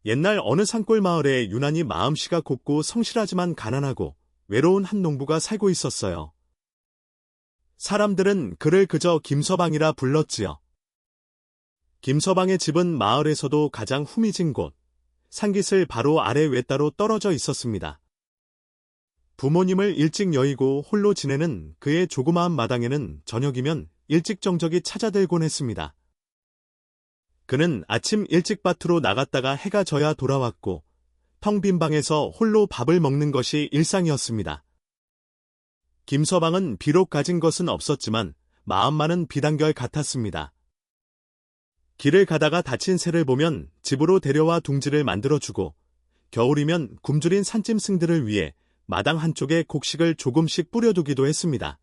옛날 어느 산골 마을에 유난히 마음씨가 곱고 성실하지만 가난하고 외로운 한 농부가 살고 있었어요. 사람들은 그를 그저 김서방이라 불렀지요. 김서방의 집은 마을에서도 가장 후미진 곳, 산깃을 바로 아래 외따로 떨어져 있었습니다. 부모님을 일찍 여의고 홀로 지내는 그의 조그마한 마당에는 저녁이면 일찍 정적이 찾아들곤 했습니다. 그는 아침 일찍 밭으로 나갔다가 해가 져야 돌아왔고 텅 빈 방에서 홀로 밥을 먹는 것이 일상이었습니다. 김서방은 비록 가진 것은 없었지만 마음만은 비단결 같았습니다. 길을 가다가 다친 새를 보면 집으로 데려와 둥지를 만들어주고 겨울이면 굶주린 산짐승들을 위해 마당 한쪽에 곡식을 조금씩 뿌려두기도 했습니다.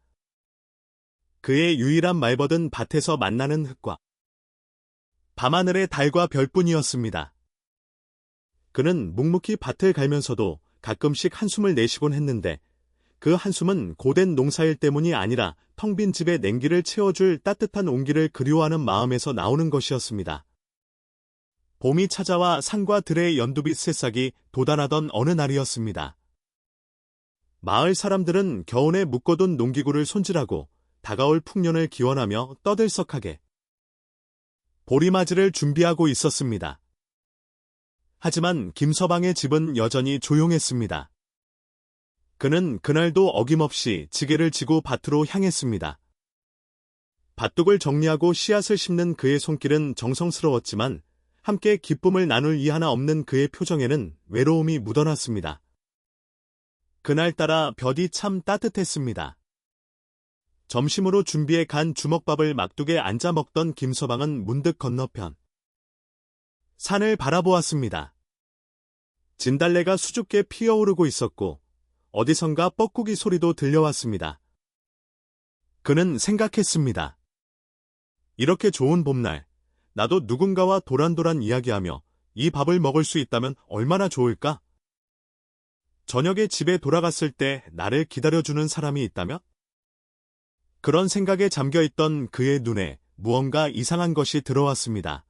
그의 유일한 말벗은 밭에서 만나는 흙과 밤하늘의 달과 별뿐이었습니다. 그는 묵묵히 밭을 갈면서도 가끔씩 한숨을 내쉬곤 했는데 그 한숨은 고된 농사일 때문이 아니라 텅 빈 집에 냉기를 채워줄 따뜻한 온기를 그리워하는 마음에서 나오는 것이었습니다. 봄이 찾아와 산과 들의 연두빛 새싹이 돋아나던 어느 날이었습니다. 마을 사람들은 겨우내 묶어둔 농기구를 손질하고 다가올 풍년을 기원하며 떠들썩하게 보리맞이를 준비하고 있었습니다. 하지만 김서방의 집은 여전히 조용했습니다. 그는 그날도 어김없이 지게를 지고 밭으로 향했습니다. 밭둑을 정리하고 씨앗을 심는 그의 손길은 정성스러웠지만 함께 기쁨을 나눌 이 하나 없는 그의 표정에는 외로움이 묻어났습니다. 그날따라 볕이 참 따뜻했습니다. 점심으로 준비해 간 주먹밥을 막둑에 앉아 먹던 김서방은 문득 건너편 산을 바라보았습니다. 진달래가 수줍게 피어오르고 있었고 어디선가 뻐꾸기 소리도 들려왔습니다. 그는 생각했습니다. 이렇게 좋은 봄날, 나도 누군가와 도란도란 이야기하며 이 밥을 먹을 수 있다면 얼마나 좋을까? 저녁에 집에 돌아갔을 때 나를 기다려주는 사람이 있다면? 그런 생각에 잠겨있던 그의 눈에 무언가 이상한 것이 들어왔습니다.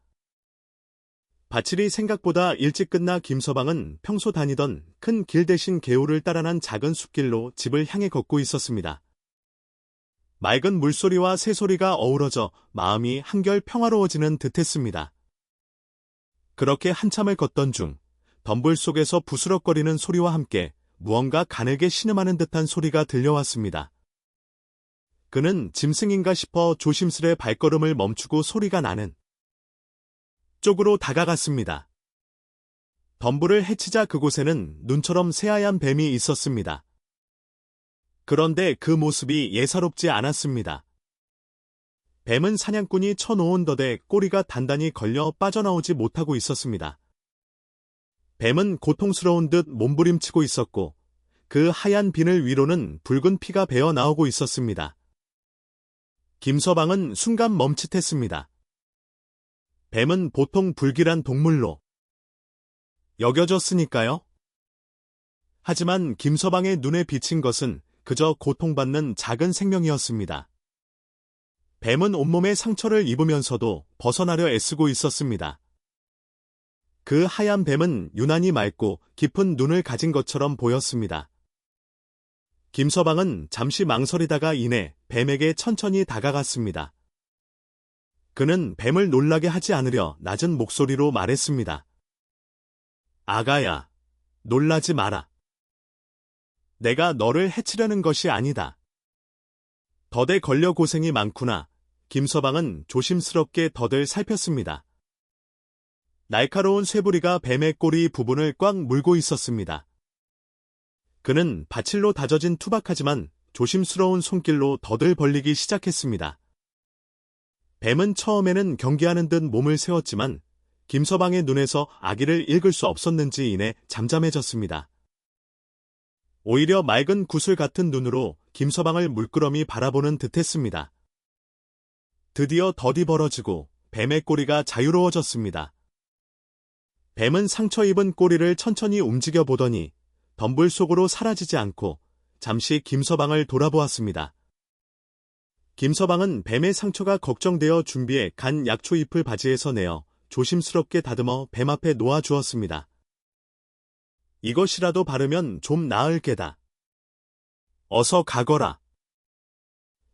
밭일이 생각보다 일찍 끝나 김서방은 평소 다니던 큰 길 대신 개울을 따라 난 작은 숲길로 집을 향해 걷고 있었습니다. 맑은 물소리와 새소리가 어우러져 마음이 한결 평화로워지는 듯했습니다. 그렇게 한참을 걷던 중 덤불 속에서 부스럭거리는 소리와 함께 무언가 가늘게 신음하는 듯한 소리가 들려왔습니다. 그는 짐승인가 싶어 조심스레 발걸음을 멈추고 소리가 나는 쪽으로 다가갔습니다. 덤불을 헤치자 그곳에는 눈처럼 새하얀 뱀이 있었습니다. 그런데 그 모습이 예사롭지 않았습니다. 뱀은 사냥꾼이 쳐놓은 덫에 꼬리가 단단히 걸려 빠져나오지 못하고 있었습니다. 뱀은 고통스러운 듯 몸부림치고 있었고 그 하얀 비늘 위로는 붉은 피가 배어 나오고 있었습니다. 김서방은 순간 멈칫했습니다. 뱀은 보통 불길한 동물로 여겨졌으니까요. 하지만 김서방의 눈에 비친 것은 그저 고통받는 작은 생명이었습니다. 뱀은 온몸에 상처를 입으면서도 벗어나려 애쓰고 있었습니다. 그 하얀 뱀은 유난히 맑고 깊은 눈을 가진 것처럼 보였습니다. 김서방은 잠시 망설이다가 이내 뱀에게 천천히 다가갔습니다. 그는 뱀을 놀라게 하지 않으려 낮은 목소리로 말했습니다. 아가야, 놀라지 마라. 내가 너를 해치려는 것이 아니다. 덫에 걸려 고생이 많구나. 김서방은 조심스럽게 덫을 살폈습니다. 날카로운 쇠부리가 뱀의 꼬리 부분을 꽉 물고 있었습니다. 그는 바칠로 다져진 투박하지만 조심스러운 손길로 덫을 벌리기 시작했습니다. 뱀은 처음에는 경계하는 듯 몸을 세웠지만 김서방의 눈에서 악의를 읽을 수 없었는지 이내 잠잠해졌습니다. 오히려 맑은 구슬 같은 눈으로 김서방을 물끄러미 바라보는 듯했습니다. 드디어 덫이 벌어지고 뱀의 꼬리가 자유로워졌습니다. 뱀은 상처 입은 꼬리를 천천히 움직여 보더니 덤불 속으로 사라지지 않고 잠시 김서방을 돌아보았습니다. 김서방은 뱀의 상처가 걱정되어 준비해 간 약초잎을 바지에서 내어 조심스럽게 다듬어 뱀 앞에 놓아 주었습니다. 이것이라도 바르면 좀 나을 게다. 어서 가거라.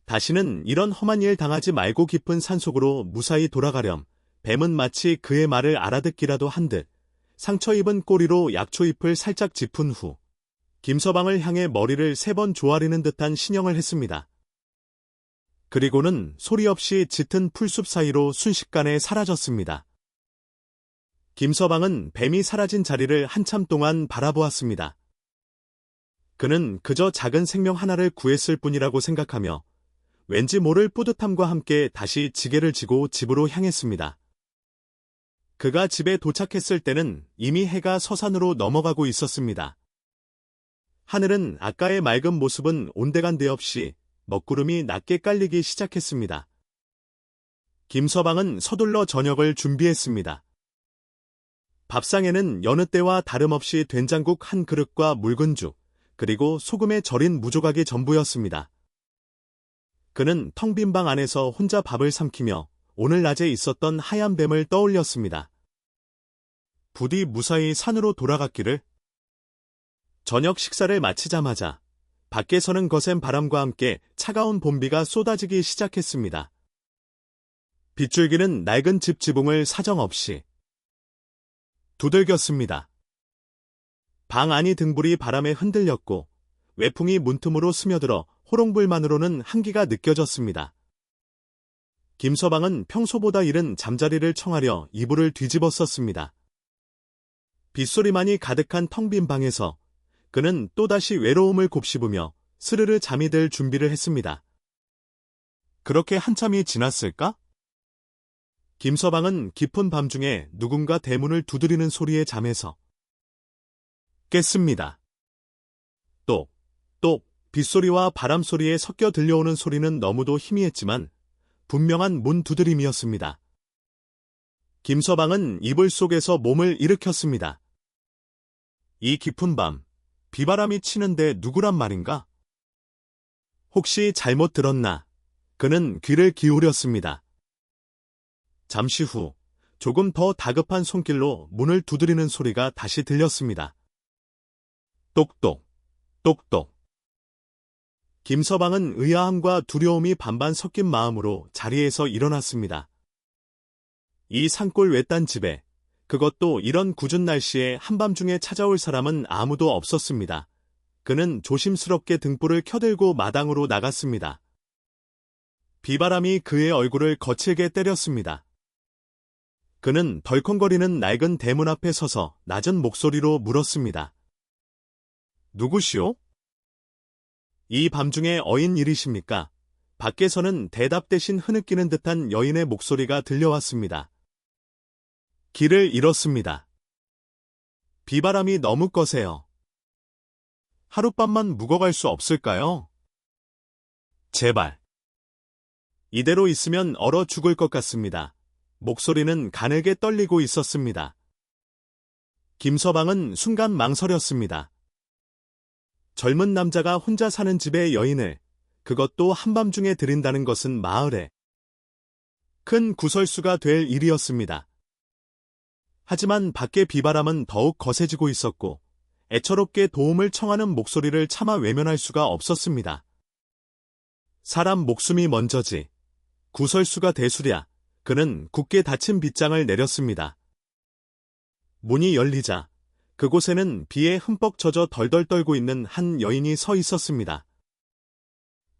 다시는 이런 험한 일 당하지 말고 깊은 산속으로 무사히 돌아가렴. 뱀은 마치 그의 말을 알아듣기라도 한 듯 상처 입은 꼬리로 약초잎을 살짝 짚은 후 김서방을 향해 머리를 3번 조아리는 듯한 신형을 했습니다. 그리고는 소리 없이 짙은 풀숲 사이로 순식간에 사라졌습니다. 김서방은 뱀이 사라진 자리를 한참 동안 바라보았습니다. 그는 그저 작은 생명 하나를 구했을 뿐이라고 생각하며 왠지 모를 뿌듯함과 함께 다시 지게를 지고 집으로 향했습니다. 그가 집에 도착했을 때는 이미 해가 서산으로 넘어가고 있었습니다. 하늘은 아까의 맑은 모습은 온데간데 없이 먹구름이 낮게 깔리기 시작했습니다. 김서방은 서둘러 저녁을 준비했습니다. 밥상에는 여느 때와 다름없이 된장국 한 그릇과 묽은 죽, 그리고 소금에 절인 무조각이 전부였습니다. 그는 텅 빈 방 안에서 혼자 밥을 삼키며 오늘 낮에 있었던 하얀 뱀을 떠올렸습니다. 부디 무사히 산으로 돌아갔기를. 저녁 식사를 마치자마자 밖에서는 거센 바람과 함께 차가운 봄비가 쏟아지기 시작했습니다. 빗줄기는 낡은 집 지붕을 사정없이 두들겼습니다. 방 안이 등불이 바람에 흔들렸고 외풍이 문틈으로 스며들어 호롱불만으로는 한기가 느껴졌습니다. 김서방은 평소보다 이른 잠자리를 청하려 이불을 뒤집어 썼습니다. 빗소리만이 가득한 텅 빈 방에서 그는 또다시 외로움을 곱씹으며 스르르 잠이 들 준비를 했습니다. 그렇게 한참이 지났을까? 김서방은 깊은 밤중에 누군가 대문을 두드리는 소리에 잠에서 깼습니다. 똑, 빗소리와 바람소리에 섞여 들려오는 소리는 너무도 희미했지만 분명한 문 두드림이었습니다. 김서방은 이불 속에서 몸을 일으켰습니다. 이 깊은 밤, 비바람이 치는데 누구란 말인가? 혹시 잘못 들었나? 그는 귀를 기울였습니다. 잠시 후 조금 더 다급한 손길로 문을 두드리는 소리가 다시 들렸습니다. 똑똑. 김서방은 의아함과 두려움이 반반 섞인 마음으로 자리에서 일어났습니다. 이 산골 외딴 집에, 그것도 이런 궂은 날씨에 한밤중에 찾아올 사람은 아무도 없었습니다. 그는 조심스럽게 등불을 켜들고 마당으로 나갔습니다. 비바람이 그의 얼굴을 거칠게 때렸습니다. 그는 덜컹거리는 낡은 대문 앞에 서서 낮은 목소리로 물었습니다. 누구시오? 이 밤중에 어인 일이십니까? 밖에서는 대답 대신 흐느끼는 듯한 여인의 목소리가 들려왔습니다. 길을 잃었습니다. 비바람이 너무 거세요. 하룻밤만 묵어갈 수 없을까요? 제발. 이대로 있으면 얼어 죽을 것 같습니다. 목소리는 가늘게 떨리고 있었습니다. 김서방은 순간 망설였습니다. 젊은 남자가 혼자 사는 집의 여인을, 그것도 한밤중에 들인다는 것은 마을에 큰 구설수가 될 일이었습니다. 하지만 밖의 비바람은 더욱 거세지고 있었고 애처롭게 도움을 청하는 목소리를 차마 외면할 수가 없었습니다. 사람 목숨이 먼저지. 구설수가 대수랴. 그는 굳게 닫힌 빗장을 내렸습니다. 문이 열리자 그곳에는 비에 흠뻑 젖어 덜덜 떨고 있는 한 여인이 서 있었습니다.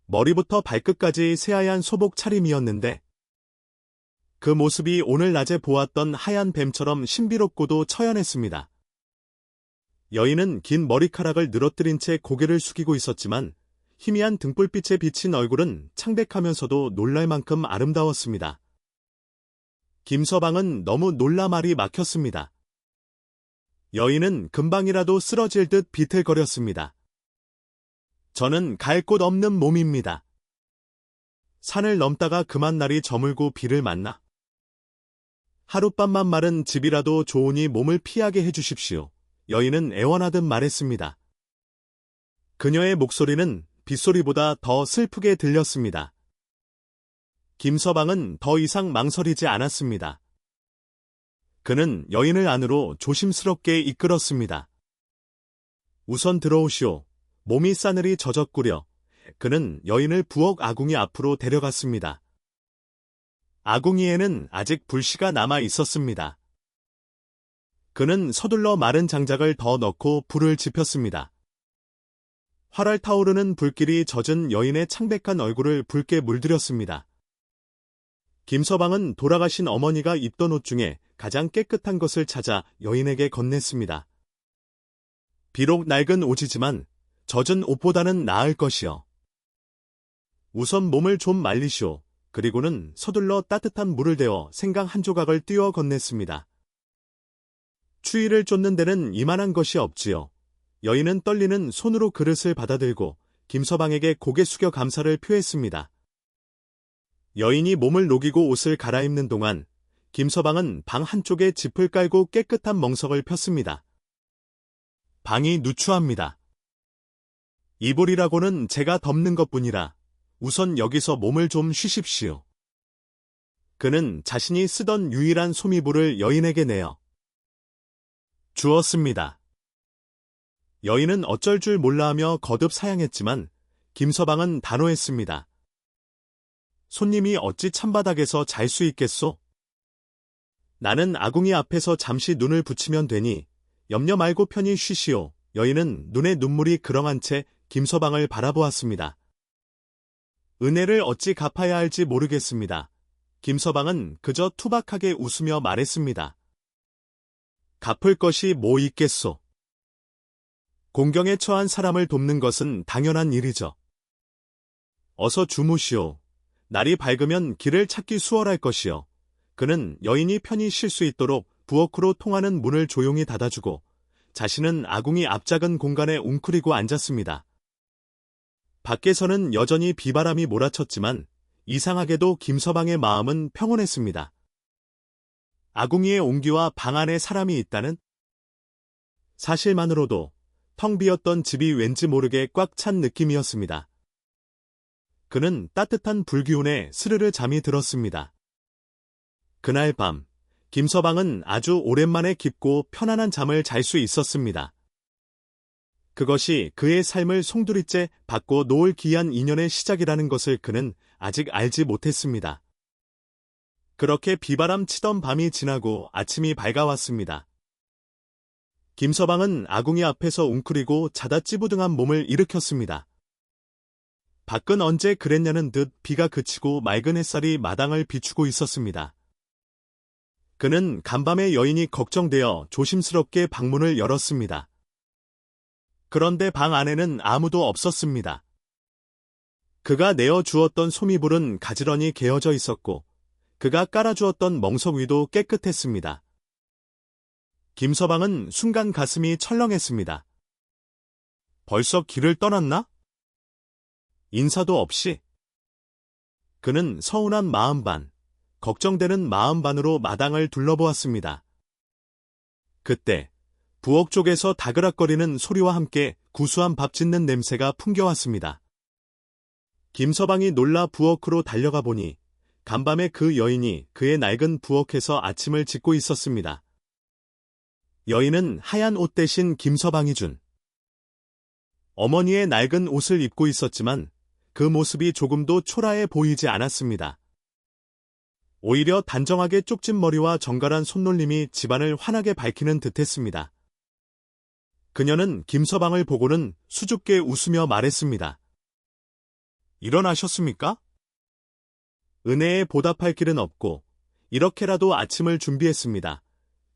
머리부터 발끝까지 새하얀 소복 차림이었는데 그 모습이 오늘 낮에 보았던 하얀 뱀처럼 신비롭고도 처연했습니다. 여인은 긴 머리카락을 늘어뜨린 채 고개를 숙이고 있었지만 희미한 등불빛에 비친 얼굴은 창백하면서도 놀랄 만큼 아름다웠습니다. 김서방은 너무 놀라 말이 막혔습니다. 여인은 금방이라도 쓰러질 듯 비틀거렸습니다. 저는 갈 곳 없는 몸입니다. 산을 넘다가 그만 날이 저물고 비를 만나 하룻밤만 마른 집이라도 좋으니 몸을 피하게 해주십시오. 여인은 애원하듯 말했습니다. 그녀의 목소리는 빗소리보다 더 슬프게 들렸습니다. 김서방은 더 이상 망설이지 않았습니다. 그는 여인을 안으로 조심스럽게 이끌었습니다. 우선 들어오시오. 몸이 싸늘히 젖었구려. 그는 여인을 부엌 아궁이 앞으로 데려갔습니다. 아궁이에는 아직 불씨가 남아 있었습니다. 그는 서둘러 마른 장작을 더 넣고 불을 지폈습니다. 활활 타오르는 불길이 젖은 여인의 창백한 얼굴을 붉게 물들였습니다. 김서방은 돌아가신 어머니가 입던 옷 중에 가장 깨끗한 것을 찾아 여인에게 건넸습니다. 비록 낡은 옷이지만 젖은 옷보다는 나을 것이요. 우선 몸을 좀 말리시오. 그리고는 서둘러 따뜻한 물을 데워 생강 한 조각을 띄워 건넸습니다. 추위를 쫓는 데는 이만한 것이 없지요. 여인은 떨리는 손으로 그릇을 받아들고 김서방에게 고개 숙여 감사를 표했습니다. 여인이 몸을 녹이고 옷을 갈아입는 동안 김서방은 방 한쪽에 짚을 깔고 깨끗한 멍석을 폈습니다. 방이 누추합니다. 이불이라고는 제가 덮는 것뿐이라 우선 여기서 몸을 좀 쉬십시오. 그는 자신이 쓰던 유일한 소미불을 여인에게 내어 주었습니다. 여인은 어쩔 줄 몰라하며 거듭 사양했지만 김서방은 단호했습니다. 손님이 어찌 찬바닥에서 잘 수 있겠소? 나는 아궁이 앞에서 잠시 눈을 붙이면 되니 염려 말고 편히 쉬시오. 여인은 눈에 눈물이 그렁한 채 김서방을 바라보았습니다. 은혜를 어찌 갚아야 할지 모르겠습니다. 김서방은 그저 투박하게 웃으며 말했습니다. 갚을 것이 뭐 있겠소? 공경에 처한 사람을 돕는 것은 당연한 일이죠. 어서 주무시오. 날이 밝으면 길을 찾기 수월할 것이요. 그는 여인이 편히 쉴 수 있도록 부엌으로 통하는 문을 조용히 닫아주고 자신은 아궁이 앞작은 공간에 웅크리고 앉았습니다. 밖에서는 여전히 비바람이 몰아쳤지만 이상하게도 김서방의 마음은 평온했습니다. 아궁이의 온기와 방 안에 사람이 있다는 사실만으로도 텅 비었던 집이 왠지 모르게 꽉 찬 느낌이었습니다. 그는 따뜻한 불기운에 스르르 잠이 들었습니다. 그날 밤, 김서방은 아주 오랜만에 깊고 편안한 잠을 잘 수 있었습니다. 그것이 그의 삶을 송두리째 바꿔 놓을 기이한 인연의 시작이라는 것을 그는 아직 알지 못했습니다. 그렇게 비바람 치던 밤이 지나고 아침이 밝아왔습니다. 김서방은 아궁이 앞에서 웅크리고 자다 찌부둥한 몸을 일으켰습니다. 밖은 언제 그랬냐는 듯 비가 그치고 맑은 햇살이 마당을 비추고 있었습니다. 그는 간밤에 여인이 걱정되어 조심스럽게 방문을 열었습니다. 그런데 방 안에는 아무도 없었습니다. 그가 내어주었던 소미불은 가지런히 개어져 있었고 그가 깔아주었던 멍석 위도 깨끗했습니다. 김서방은 순간 가슴이 철렁했습니다. 벌써 길을 떠났나? 인사도 없이. 그는 서운한 마음 반, 걱정되는 마음 반으로 마당을 둘러보았습니다. 그때 부엌 쪽에서 다그락거리는 소리와 함께 구수한 밥 짓는 냄새가 풍겨왔습니다. 김서방이 놀라 부엌으로 달려가 보니 간밤에 그 여인이 그의 낡은 부엌에서 아침을 짓고 있었습니다. 여인은 하얀 옷 대신 김서방이 준 어머니의 낡은 옷을 입고 있었지만 그 모습이 조금도 초라해 보이지 않았습니다. 오히려 단정하게 쪽진 머리와 정갈한 손놀림이 집안을 환하게 밝히는 듯했습니다. 그녀는 김서방을 보고는 수줍게 웃으며 말했습니다. 일어나셨습니까? 은혜에 보답할 길은 없고 이렇게라도 아침을 준비했습니다.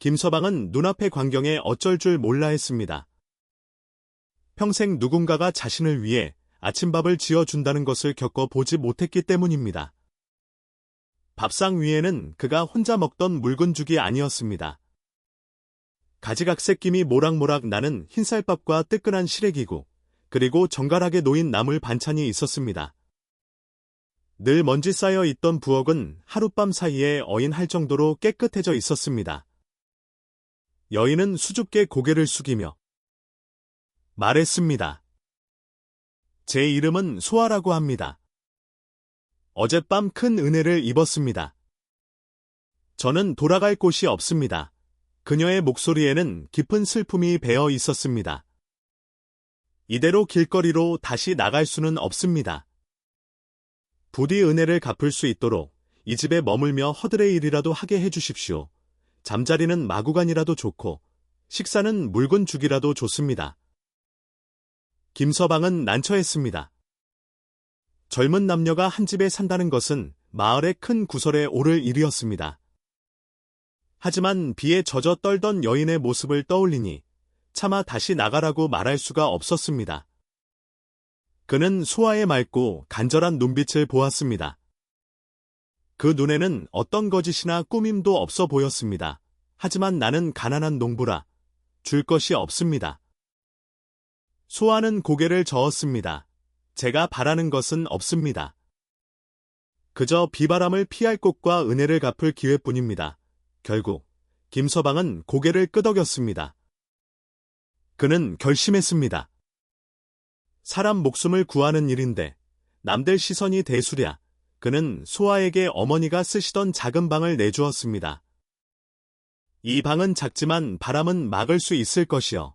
김서방은 눈앞의 광경에 어쩔 줄 몰라 했습니다. 평생 누군가가 자신을 위해 아침밥을 지어준다는 것을 겪어보지 못했기 때문입니다. 밥상 위에는 그가 혼자 먹던 묽은 죽이 아니었습니다. 가지각색 김이 모락모락 나는 흰쌀밥과 뜨끈한 시래기국, 그리고 정갈하게 놓인 나물 반찬이 있었습니다. 늘 먼지 쌓여 있던 부엌은 하룻밤 사이에 어인할 정도로 깨끗해져 있었습니다. 여인은 수줍게 고개를 숙이며 말했습니다. 제 이름은 소아라고 합니다. 어젯밤 큰 은혜를 입었습니다. 저는 돌아갈 곳이 없습니다. 그녀의 목소리에는 깊은 슬픔이 배어 있었습니다. 이대로 길거리로 다시 나갈 수는 없습니다. 부디 은혜를 갚을 수 있도록 이 집에 머물며 허들의 일이라도 하게 해주십시오. 잠자리는 마구간이라도 좋고 식사는 묽은 죽이라도 좋습니다. 김서방은 난처했습니다. 젊은 남녀가 한 집에 산다는 것은 마을의 큰 구설에 오를 일이었습니다. 하지만 비에 젖어 떨던 여인의 모습을 떠올리니 차마 다시 나가라고 말할 수가 없었습니다. 그는 소아의 맑고 간절한 눈빛을 보았습니다. 그 눈에는 어떤 거짓이나 꾸밈도 없어 보였습니다. 하지만 나는 가난한 농부라 줄 것이 없습니다. 소아는 고개를 저었습니다. 제가 바라는 것은 없습니다. 그저 비바람을 피할 곳과 은혜를 갚을 기회뿐입니다. 결국 김서방은 고개를 끄덕였습니다. 그는 결심했습니다. 사람 목숨을 구하는 일인데 남들 시선이 대수랴. 그는 소아에게 어머니가 쓰시던 작은 방을 내주었습니다. 이 방은 작지만 바람은 막을 수 있을 것이요.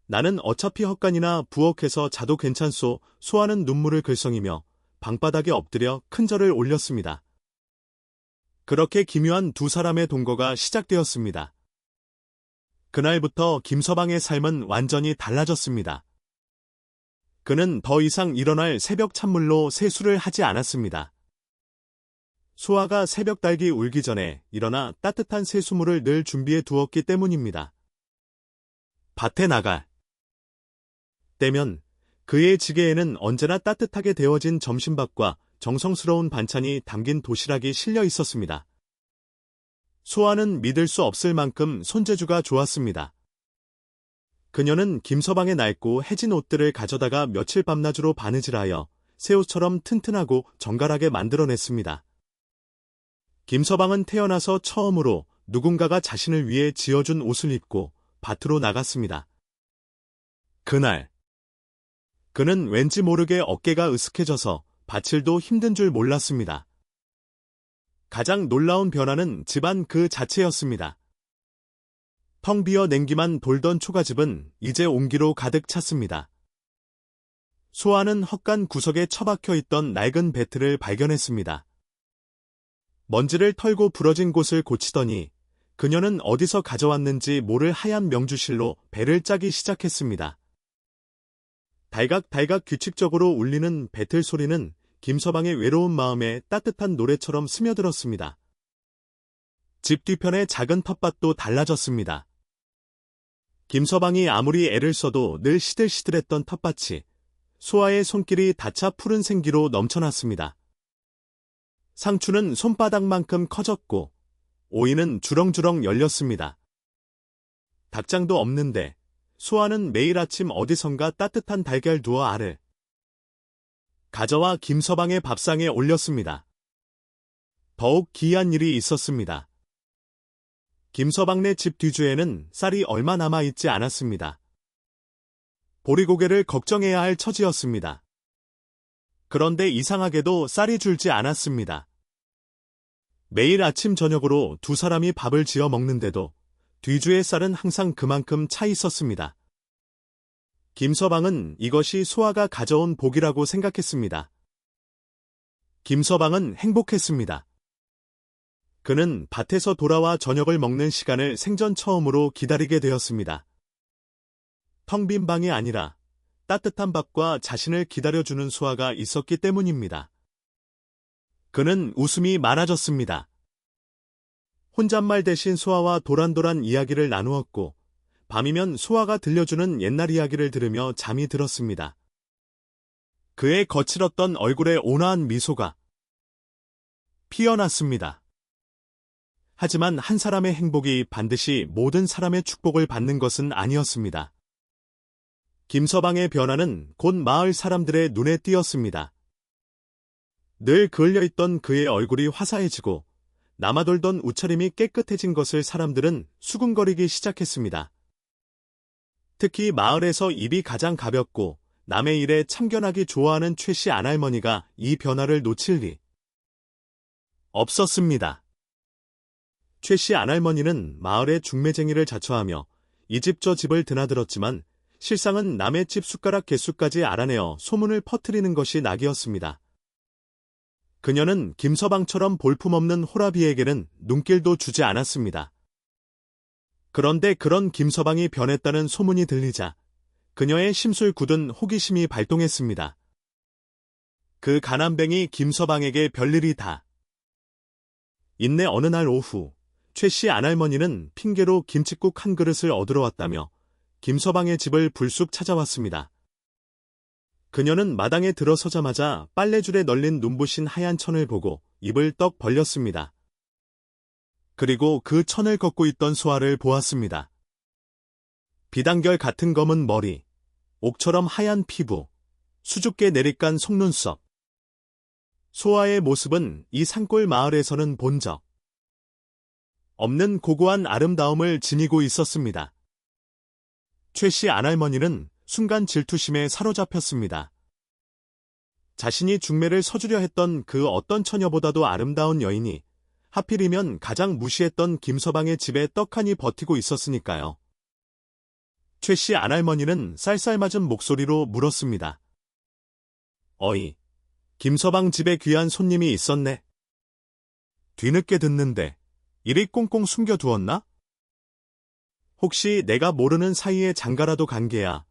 나는 어차피 헛간이나 부엌에서 자도 괜찮소. 소아는 눈물을 글썽이며 방바닥에 엎드려 큰 절을 올렸습니다. 그렇게 기묘한 두 사람의 동거가 시작되었습니다. 그날부터 김서방의 삶은 완전히 달라졌습니다. 그는 더 이상 일어날 새벽 찬물로 세수를 하지 않았습니다. 소아가 새벽 달기 울기 전에 일어나 따뜻한 세수물을 늘 준비해 두었기 때문입니다. 밭에 나갈 때면 그의 지게에는 언제나 따뜻하게 데워진 점심밥과 정성스러운 반찬이 담긴 도시락이 실려 있었습니다. 소아는 믿을 수 없을 만큼 손재주가 좋았습니다. 그녀는 김서방의 낡고 해진 옷들을 가져다가 며칠 밤낮으로 바느질하여 새 옷처럼 튼튼하고 정갈하게 만들어냈습니다. 김서방은 태어나서 처음으로 누군가가 자신을 위해 지어준 옷을 입고 밭으로 나갔습니다. 그날 그는 왠지 모르게 어깨가 으쓱해져서 바칠도 힘든 줄 몰랐습니다. 가장 놀라운 변화는 집안 그 자체였습니다. 텅 비어 냉기만 돌던 초가집은 이제 옹기로 가득 찼습니다. 소아는 헛간 구석에 처박혀 있던 낡은 배틀을 발견했습니다. 먼지를 털고 부러진 곳을 고치더니 그녀는 어디서 가져왔는지 모를 하얀 명주실로 배를 짜기 시작했습니다. 달각달각 규칙적으로 울리는 배틀 소리는 김서방의 외로운 마음에 따뜻한 노래처럼 스며들었습니다. 집 뒤편의 작은 텃밭도 달라졌습니다. 김서방이 아무리 애를 써도 늘 시들시들했던 텃밭이 소아의 손길이 닿자 푸른 생기로 넘쳐났습니다. 상추는 손바닥만큼 커졌고 오이는 주렁주렁 열렸습니다. 닭장도 없는데 소아는 매일 아침 어디선가 따뜻한 달걀 두어 알을 가져와 김서방의 밥상에 올렸습니다. 더욱 기이한 일이 있었습니다. 김서방네 집 뒤주에는 쌀이 얼마 남아있지 않았습니다. 보리고개를 걱정해야 할 처지였습니다. 그런데 이상하게도 쌀이 줄지 않았습니다. 매일 아침 저녁으로 두 사람이 밥을 지어 먹는데도 뒤주의 쌀은 항상 그만큼 차 있었습니다. 김서방은 이것이 소아가 가져온 복이라고 생각했습니다. 김서방은 행복했습니다. 그는 밭에서 돌아와 저녁을 먹는 시간을 생전 처음으로 기다리게 되었습니다. 텅 빈 방이 아니라 따뜻한 밥과 자신을 기다려주는 소아가 있었기 때문입니다. 그는 웃음이 많아졌습니다. 혼잣말 대신 소아와 도란도란 이야기를 나누었고 밤이면 소아가 들려주는 옛날 이야기를 들으며 잠이 들었습니다. 그의 거칠었던 얼굴에 온화한 미소가 피어났습니다. 하지만 한 사람의 행복이 반드시 모든 사람의 축복을 받는 것은 아니었습니다. 김서방의 변화는 곧 마을 사람들의 눈에 띄었습니다. 늘 그을려있던 그의 얼굴이 화사해지고 남아돌던 옷차림이 깨끗해진 것을 사람들은 수군거리기 시작했습니다. 특히 마을에서 입이 가장 가볍고 남의 일에 참견하기 좋아하는 최씨 안할머니가 이 변화를 놓칠 리 없었습니다. 최씨 안할머니는 마을의 중매쟁이를 자처하며 이 집 저 집을 드나들었지만 실상은 남의 집 숟가락 개수까지 알아내어 소문을 퍼뜨리는 것이 낙이었습니다. 그녀는 김서방처럼 볼품없는 호라비에게는 눈길도 주지 않았습니다. 그런데 그런 김서방이 변했다는 소문이 들리자 그녀의 심술 굳은 호기심이 발동했습니다. 그 가난뱅이 김서방에게 별일이 다 있네. 어느 날 오후 최씨 안할머니는 핑계로 김칫국 한 그릇을 얻으러 왔다며 김서방의 집을 불쑥 찾아왔습니다. 그녀는 마당에 들어서자마자 빨래줄에 널린 눈부신 하얀 천을 보고 입을 떡 벌렸습니다. 그리고 그 천을 걷고 있던 소아를 보았습니다. 비단결 같은 검은 머리, 옥처럼 하얀 피부, 수줍게 내리깐 속눈썹. 소아의 모습은 이 산골 마을에서는 본 적 없는 고고한 아름다움을 지니고 있었습니다. 최씨 안할머니는 순간 질투심에 사로잡혔습니다. 자신이 중매를 서주려 했던 그 어떤 처녀보다도 아름다운 여인이 하필이면 가장 무시했던 김서방의 집에 떡하니 버티고 있었으니까요. 최씨 안할머니는 쌀쌀맞은 목소리로 물었습니다. 어이, 김서방 집에 귀한 손님이 있었네. 뒤늦게 듣는데 이리 꽁꽁 숨겨두었나? 혹시 내가 모르는 사이에 장가라도 간 게야.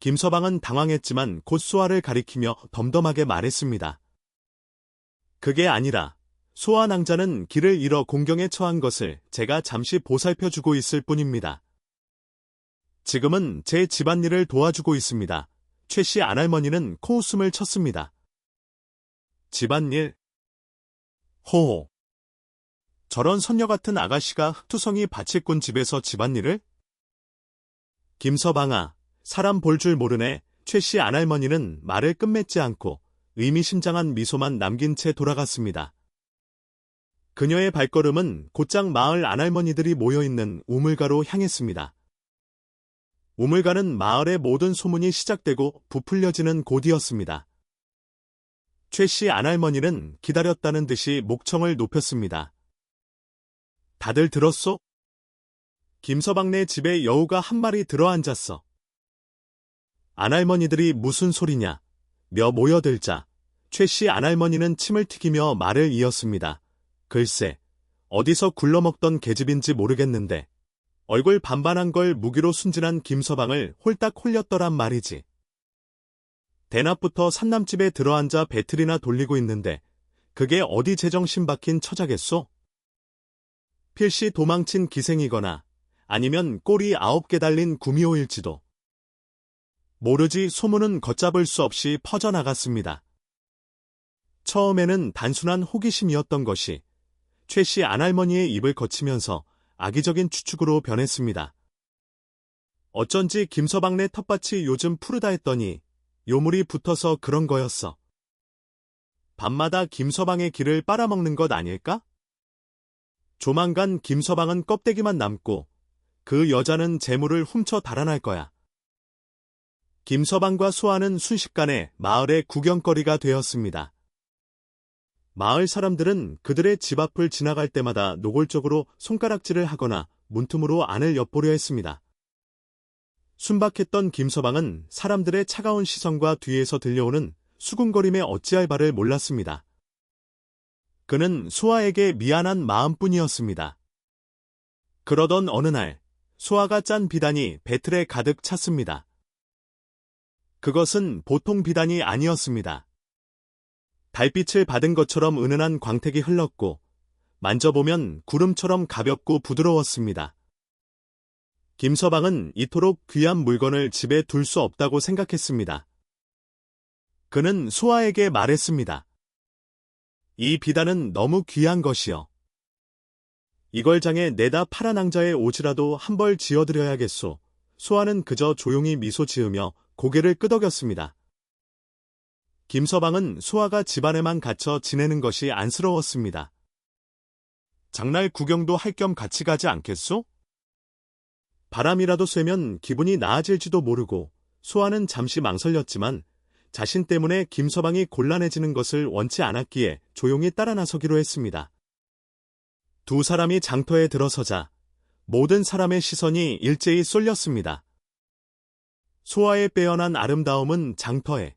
김서방은 당황했지만 곧 소아를 가리키며 덤덤하게 말했습니다. 그게 아니라 소아 낭자는 길을 잃어 공경에 처한 것을 제가 잠시 보살펴주고 있을 뿐입니다. 지금은 제 집안일을 도와주고 있습니다. 최씨 안할머니는 코웃음을 쳤습니다. 집안일? 호호. 저런 선녀 같은 아가씨가 흑투성이 밭일꾼 집에서 집안일을? 김서방아, 사람 볼 줄 모르네. 최씨 안할머니는 말을 끝맺지 않고 의미심장한 미소만 남긴 채 돌아갔습니다. 그녀의 발걸음은 곧장 마을 안할머니들이 모여있는 우물가로 향했습니다. 우물가는 마을의 모든 소문이 시작되고 부풀려지는 곳이었습니다. 최씨 안할머니는 기다렸다는 듯이 목청을 높였습니다. 다들 들었소? 김서방네 집에 여우가 한 마리 들어앉았어. 안할머니들이 무슨 소리냐? 며 모여들자 최씨 안할머니는 침을 튀기며 말을 이었습니다. 글쎄, 어디서 굴러먹던 계집인지 모르겠는데 얼굴 반반한 걸 무기로 순진한 김서방을 홀딱 홀렸더란 말이지. 대낮부터 산남집에 들어앉아 배틀이나 돌리고 있는데 그게 어디 제정신 박힌 처자겠소? 필시 도망친 기생이거나 아니면 꼬리 9개 달린 구미호일지도. 모르지. 소문은 걷잡을 수 없이 퍼져나갔습니다. 처음에는 단순한 호기심이었던 것이 최씨 안할머니의 입을 거치면서 악의적인 추측으로 변했습니다. 어쩐지 김서방네 텃밭이 요즘 푸르다 했더니 요물이 붙어서 그런 거였어. 밤마다 김서방의 길을 빨아먹는 것 아닐까? 조만간 김서방은 껍데기만 남고 그 여자는 재물을 훔쳐 달아날 거야. 김서방과 소아는 순식간에 마을의 구경거리가 되었습니다. 마을 사람들은 그들의 집 앞을 지나갈 때마다 노골적으로 손가락질을 하거나 문틈으로 안을 엿보려 했습니다. 순박했던 김서방은 사람들의 차가운 시선과 뒤에서 들려오는 수군거림에 어찌할 바를 몰랐습니다. 그는 소아에게 미안한 마음뿐이었습니다. 그러던 어느 날 소아가 짠 비단이 배틀에 가득 찼습니다. 그것은 보통 비단이 아니었습니다. 달빛을 받은 것처럼 은은한 광택이 흘렀고 만져보면 구름처럼 가볍고 부드러웠습니다. 김서방은 이토록 귀한 물건을 집에 둘 수 없다고 생각했습니다. 그는 소아에게 말했습니다. 이 비단은 너무 귀한 것이여. 이걸 장에 내다 파란 낭자의 옷이라도 한 벌 지어드려야겠소. 소아는 그저 조용히 미소 지으며 고개를 끄덕였습니다. 김서방은 소아가 집안에만 갇혀 지내는 것이 안쓰러웠습니다. 장날 구경도 할 겸 같이 가지 않겠소? 바람이라도 쐬면 기분이 나아질지도 모르고 소아는 잠시 망설였지만 자신 때문에 김서방이 곤란해지는 것을 원치 않았기에 조용히 따라 나서기로 했습니다. 두 사람이 장터에 들어서자 모든 사람의 시선이 일제히 쏠렸습니다. 소아의 빼어난 아름다움은 장터에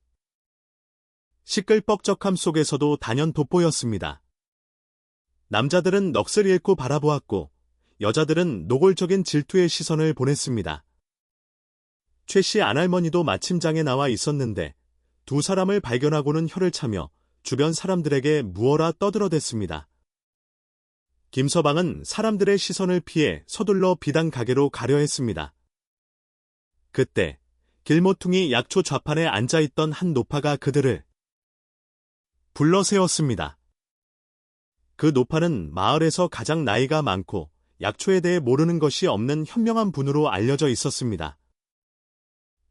시끌벅적함 속에서도 단연 돋보였습니다. 남자들은 넋을 잃고 바라보았고 여자들은 노골적인 질투의 시선을 보냈습니다. 최 씨 안할머니도 마침장에 나와 있었는데 두 사람을 발견하고는 혀를 차며 주변 사람들에게 무어라 떠들어댔습니다. 김서방은 사람들의 시선을 피해 서둘러 비단 가게로 가려 했습니다. 그때 길모퉁이 약초 좌판에 앉아있던 한 노파가 그들을 불러세웠습니다. 그 노파는 마을에서 가장 나이가 많고 약초에 대해 모르는 것이 없는 현명한 분으로 알려져 있었습니다.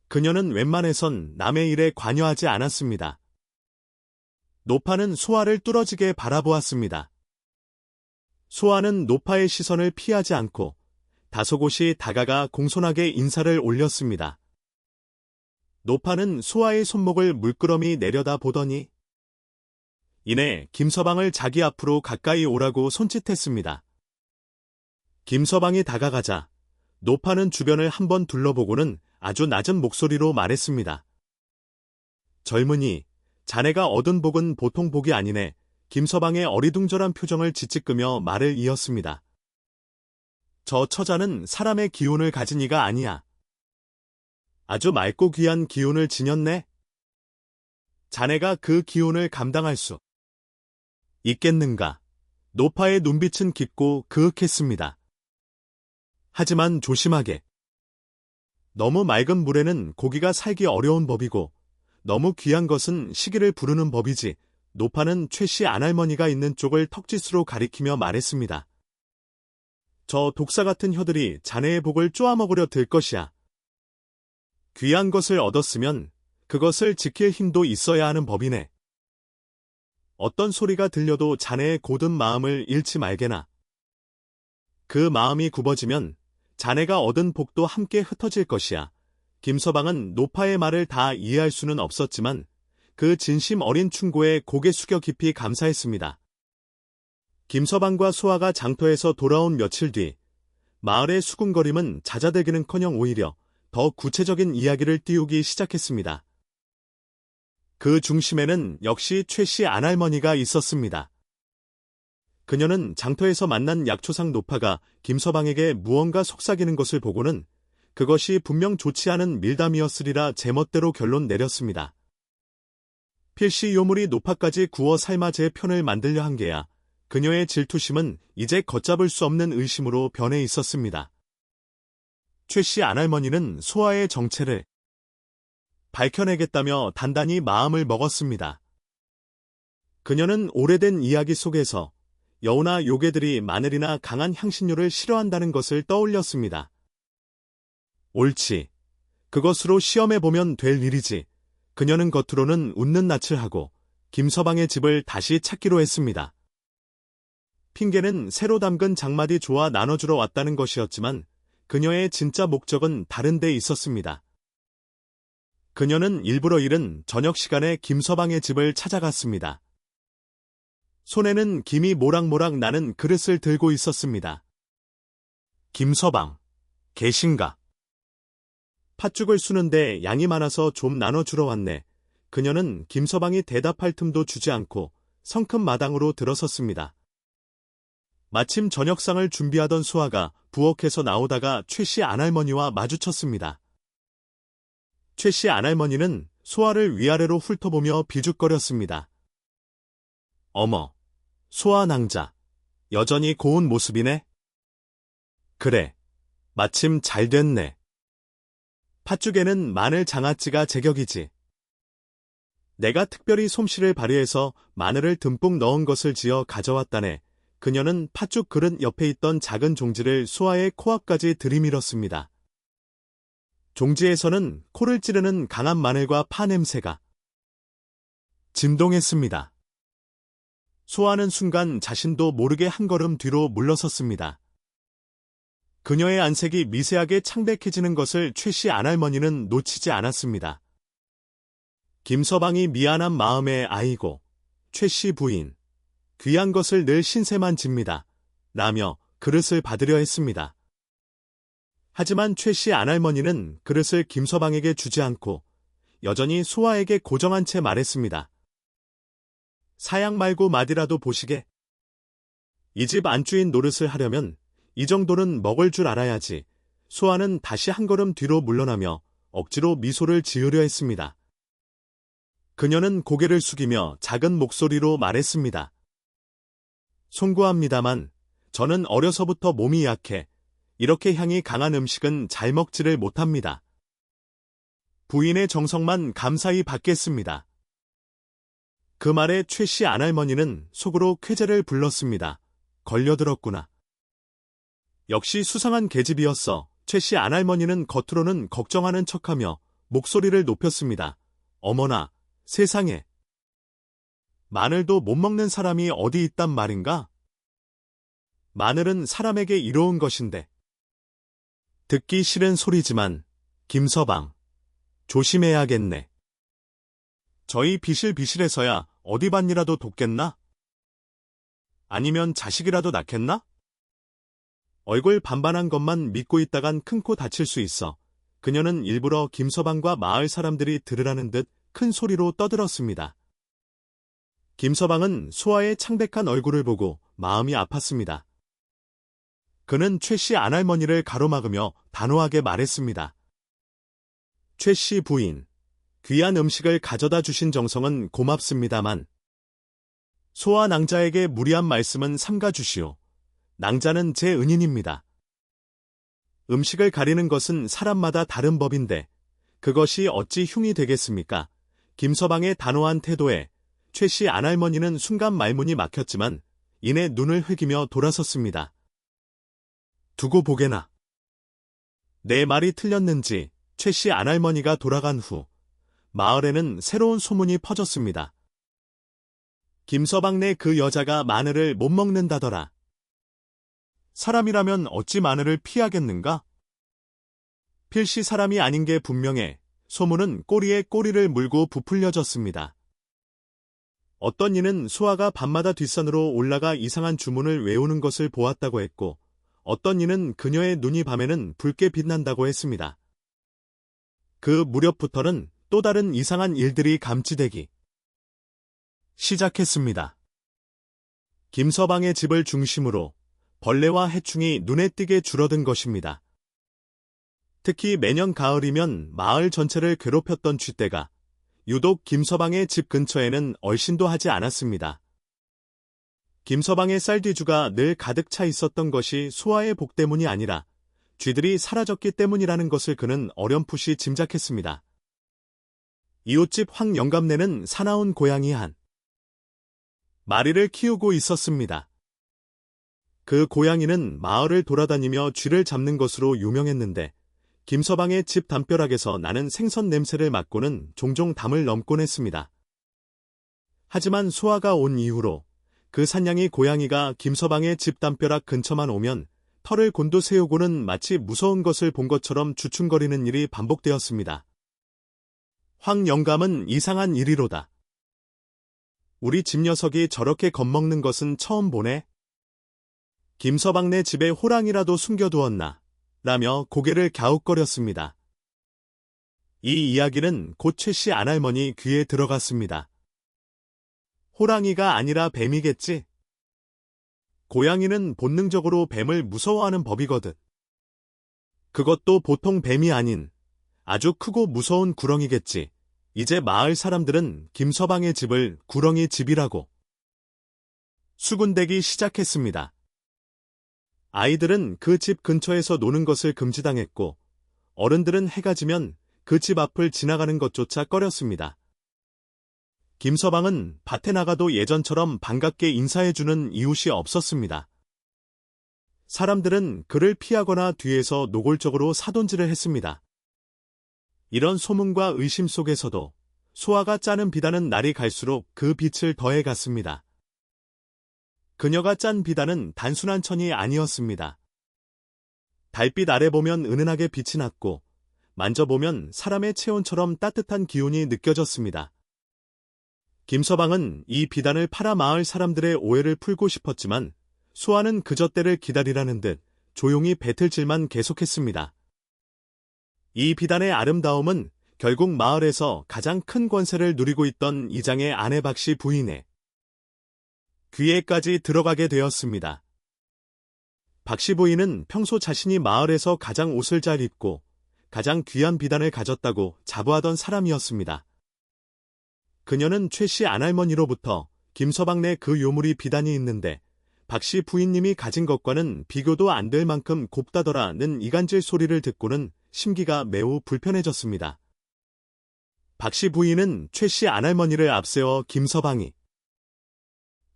그녀는 웬만해선 남의 일에 관여하지 않았습니다. 노파는 소아를 뚫어지게 바라보았습니다. 소아는 노파의 시선을 피하지 않고 다소곳이 다가가 공손하게 인사를 올렸습니다. 노파는 소아의 손목을 물끄러미 내려다 보더니 이내 김서방을 자기 앞으로 가까이 오라고 손짓했습니다. 김서방이 다가가자 노파는 주변을 한번 둘러보고는 아주 낮은 목소리로 말했습니다. 젊은이, 자네가 얻은 복은 보통 복이 아니네. 김서방의 어리둥절한 표정을 짓짓끄며 말을 이었습니다. 저 처자는 사람의 기운을 가진 이가 아니야. 아주 맑고 귀한 기운을 지녔네. 자네가 그 기운을 감당할 수 있겠는가? 노파의 눈빛은 깊고 그윽했습니다. 하지만 조심하게. 너무 맑은 물에는 고기가 살기 어려운 법이고 너무 귀한 것은 시기를 부르는 법이지. 노파는 최 씨 안할머니가 있는 쪽을 턱짓으로 가리키며 말했습니다. 저 독사 같은 혀들이 자네의 복을 쪼아먹으려 들 것이야. 귀한 것을 얻었으면 그것을 지킬 힘도 있어야 하는 법이네. 어떤 소리가 들려도 자네의 고든 마음을 잃지 말게나. 그 마음이 굽어지면 자네가 얻은 복도 함께 흩어질 것이야. 김서방은 노파의 말을 다 이해할 수는 없었지만 그 진심 어린 충고에 고개 숙여 깊이 감사했습니다. 김서방과 소아가 장터에서 돌아온 며칠 뒤 마을의 수군거림은 잦아들기는커녕 오히려 더 구체적인 이야기를 띄우기 시작했습니다. 그 중심에는 역시 최 씨 안할머니가 있었습니다. 그녀는 장터에서 만난 약초상 노파가 김서방에게 무언가 속삭이는 것을 보고는 그것이 분명 좋지 않은 밀담이었으리라 제멋대로 결론 내렸습니다. 필시 요물이 노파까지 구워 삶아 제 편을 만들려 한 게야. 그녀의 질투심은 이제 걷잡을 수 없는 의심으로 변해 있었습니다. 최 씨 안할머니는 소아의 정체를 밝혀내겠다며 단단히 마음을 먹었습니다. 그녀는 오래된 이야기 속에서 여우나 요괴들이 마늘이나 강한 향신료를 싫어한다는 것을 떠올렸습니다. 옳지. 그것으로 시험해보면 될 일이지. 그녀는 겉으로는 웃는 낯을 하고 김서방의 집을 다시 찾기로 했습니다. 핑계는 새로 담근 장마디 조와 나눠주러 왔다는 것이었지만 그녀의 진짜 목적은 다른 데 있었습니다. 그녀는 일부러 이른 저녁 시간에 김서방의 집을 찾아갔습니다. 손에는 김이 모락모락 나는 그릇을 들고 있었습니다. 김서방, 계신가? 팥죽을 수는데 양이 많아서 좀 나눠주러 왔네. 그녀는 김서방이 대답할 틈도 주지 않고 성큼 마당으로 들어섰습니다. 마침 저녁상을 준비하던 소아가 부엌에서 나오다가 최 씨 안할머니와 마주쳤습니다. 최 씨 안할머니는 소아를 위아래로 훑어보며 비죽거렸습니다. 어머, 소아 낭자, 여전히 고운 모습이네? 그래, 마침 잘 됐네. 팥죽에는 마늘 장아찌가 제격이지. 내가 특별히 솜씨를 발휘해서 마늘을 듬뿍 넣은 것을 지어 가져왔다네. 그녀는 팥죽 그릇 옆에 있던 작은 종지를 소아의 코앞까지 들이밀었습니다. 종지에서는 코를 찌르는 강한 마늘과 파 냄새가 진동했습니다. 소아는 순간 자신도 모르게 한 걸음 뒤로 물러섰습니다. 그녀의 안색이 미세하게 창백해지는 것을 최 씨 안할머니는 놓치지 않았습니다. 김서방이 미안한 마음의 아이고 최 씨 부인, 귀한 것을 늘 신세만 집니다. 라며 그릇을 받으려 했습니다. 하지만 최 씨 안할머니는 그릇을 김서방에게 주지 않고 여전히 소아에게 고정한 채 말했습니다. 사양 말고 맛이라도 보시게. 이 집 안주인 노릇을 하려면 이 정도는 먹을 줄 알아야지. 소아는 다시 한 걸음 뒤로 물러나며 억지로 미소를 지으려 했습니다. 그녀는 고개를 숙이며 작은 목소리로 말했습니다. 송구합니다만 저는 어려서부터 몸이 약해 이렇게 향이 강한 음식은 잘 먹지를 못합니다. 부인의 정성만 감사히 받겠습니다. 그 말에 최 씨 안할머니는 속으로 쾌재를 불렀습니다. 걸려들었구나. 역시 수상한 계집이었어. 최 씨 안할머니는 겉으로는 걱정하는 척하며 목소리를 높였습니다. 어머나, 세상에. 마늘도 못 먹는 사람이 어디 있단 말인가? 마늘은 사람에게 이로운 것인데. 듣기 싫은 소리지만 김서방, 조심해야겠네. 저희 비실비실해서야 어디 밭이라도 돕겠나? 아니면 자식이라도 낳겠나? 얼굴 반반한 것만 믿고 있다간 큰 코 다칠 수 있어. 그녀는 일부러 김서방과 마을 사람들이 들으라는 듯 큰 소리로 떠들었습니다. 김서방은 소아의 창백한 얼굴을 보고 마음이 아팠습니다. 그는 최 씨 안할머니를 가로막으며 단호하게 말했습니다. 최 씨 부인, 귀한 음식을 가져다 주신 정성은 고맙습니다만 소아 낭자에게 무리한 말씀은 삼가주시오. 낭자는 제 은인입니다. 음식을 가리는 것은 사람마다 다른 법인데 그것이 어찌 흉이 되겠습니까? 김서방의 단호한 태도에 최 씨 안할머니는 순간 말문이 막혔지만 이내 눈을 흘기며 돌아섰습니다. 두고 보게나. 내 말이 틀렸는지 최 씨 안할머니가 돌아간 후 마을에는 새로운 소문이 퍼졌습니다. 김서방네 그 여자가 마늘을 못 먹는다더라. 사람이라면 어찌 마늘을 피하겠는가? 필시 사람이 아닌 게 분명해 소문은 꼬리에 꼬리를 물고 부풀려졌습니다. 어떤 이는 소아가 밤마다 뒷산으로 올라가 이상한 주문을 외우는 것을 보았다고 했고 어떤 이는 그녀의 눈이 밤에는 붉게 빛난다고 했습니다. 그 무렵부터는 또 다른 이상한 일들이 감지되기 시작했습니다. 김서방의 집을 중심으로 벌레와 해충이 눈에 띄게 줄어든 것입니다. 특히 매년 가을이면 마을 전체를 괴롭혔던 쥐떼가 유독 김서방의 집 근처에는 얼씬도 하지 않았습니다. 김서방의 쌀뒤주가 늘 가득 차 있었던 것이 소아의 복 때문이 아니라 쥐들이 사라졌기 때문이라는 것을 그는 어렴풋이 짐작했습니다. 이웃집 황영감네는 사나운 고양이 한 마리를 키우고 있었습니다. 그 고양이는 마을을 돌아다니며 쥐를 잡는 것으로 유명했는데 김서방의 집 담벼락에서 나는 생선 냄새를 맡고는 종종 담을 넘곤 했습니다. 하지만 소아가 온 이후로 그 산냥이 고양이가 김서방의 집 담벼락 근처만 오면 털을 곤두세우고는 마치 무서운 것을 본 것처럼 주춤거리는 일이 반복되었습니다. 황 영감은 이상한 일이로다. 우리 집 녀석이 저렇게 겁먹는 것은 처음 보네. 김서방네 집에 호랑이라도 숨겨두었나 라며 고개를 갸웃거렸습니다. 이 이야기는 곧 최 씨 안할머니 귀에 들어갔습니다. 호랑이가 아니라 뱀이겠지? 고양이는 본능적으로 뱀을 무서워하는 법이거든. 그것도 보통 뱀이 아닌 아주 크고 무서운 구렁이겠지. 이제 마을 사람들은 김서방의 집을 구렁이 집이라고 수군대기 시작했습니다. 아이들은 그 집 근처에서 노는 것을 금지당했고 어른들은 해가 지면 그 집 앞을 지나가는 것조차 꺼렸습니다. 김서방은 밭에 나가도 예전처럼 반갑게 인사해주는 이웃이 없었습니다. 사람들은 그를 피하거나 뒤에서 노골적으로 사돈질을 했습니다. 이런 소문과 의심 속에서도 소아가 짜는 비단은 날이 갈수록 그 빛을 더해갔습니다. 그녀가 짠 비단은 단순한 천이 아니었습니다. 달빛 아래 보면 은은하게 빛이 났고 만져보면 사람의 체온처럼 따뜻한 기운이 느껴졌습니다. 김서방은 이 비단을 팔아 마을 사람들의 오해를 풀고 싶었지만 소아는 그저 때를 기다리라는 듯 조용히 배틀질만 계속했습니다. 이 비단의 아름다움은 결국 마을에서 가장 큰 권세를 누리고 있던 이장의 아내 박씨 부인의 귀에까지 들어가게 되었습니다. 박씨 부인은 평소 자신이 마을에서 가장 옷을 잘 입고 가장 귀한 비단을 가졌다고 자부하던 사람이었습니다. 그녀는 최씨 안할머니로부터 김서방네 그 요물이 비단이 있는데 박씨 부인님이 가진 것과는 비교도 안 될 만큼 곱다더라는 이간질 소리를 듣고는 심기가 매우 불편해졌습니다. 박씨 부인은 최씨 안할머니를 앞세워 김서방이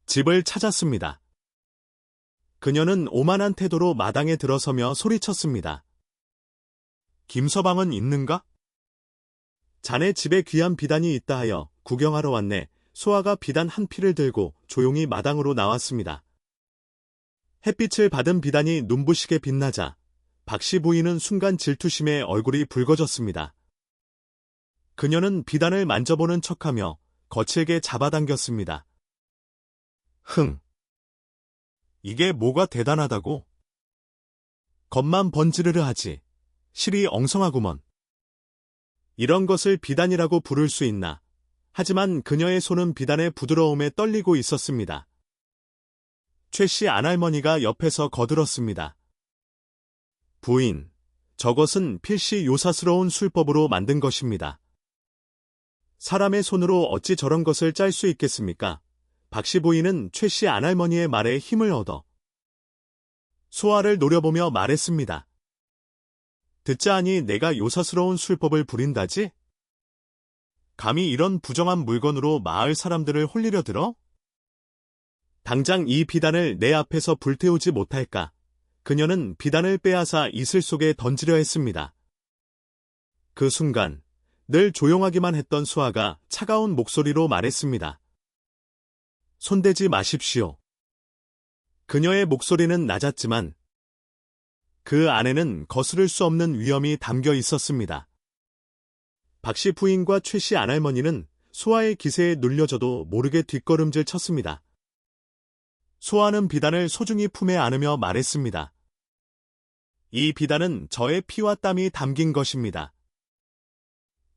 집을 찾았습니다. 그녀는 오만한 태도로 마당에 들어서며 소리쳤습니다. 김서방은 있는가? 자네 집에 귀한 비단이 있다 하여 구경하러 왔네. 소아가 비단 한 피를 들고 조용히 마당으로 나왔습니다. 햇빛을 받은 비단이 눈부시게 빛나자 박씨 부인은 순간 질투심에 얼굴이 붉어졌습니다. 그녀는 비단을 만져보는 척하며 거칠게 잡아당겼습니다. 흥! 이게 뭐가 대단하다고? 겉만 번지르르 하지. 실이 엉성하구먼. 이런 것을 비단이라고 부를 수 있나? 하지만 그녀의 손은 비단의 부드러움에 떨리고 있었습니다. 최씨 안할머니가 옆에서 거들었습니다. 부인, 저것은 필시 요사스러운 술법으로 만든 것입니다. 사람의 손으로 어찌 저런 것을 짤 수 있겠습니까? 박씨 부인은 최씨 안할머니의 말에 힘을 얻어 소아를 노려보며 말했습니다. 듣자하니 내가 요사스러운 술법을 부린다지? 감히 이런 부정한 물건으로 마을 사람들을 홀리려 들어? 당장 이 비단을 내 앞에서 불태우지 못할까? 그녀는 비단을 빼앗아 이슬 속에 던지려 했습니다. 그 순간 늘 조용하기만 했던 수아가 차가운 목소리로 말했습니다. 손대지 마십시오. 그녀의 목소리는 낮았지만 그 안에는 거스를 수 없는 위험이 담겨 있었습니다. 박씨 부인과 최씨 안할머니는 소아의 기세에 눌려져도 모르게 뒷걸음질 쳤습니다. 소아는 비단을 소중히 품에 안으며 말했습니다. 이 비단은 저의 피와 땀이 담긴 것입니다.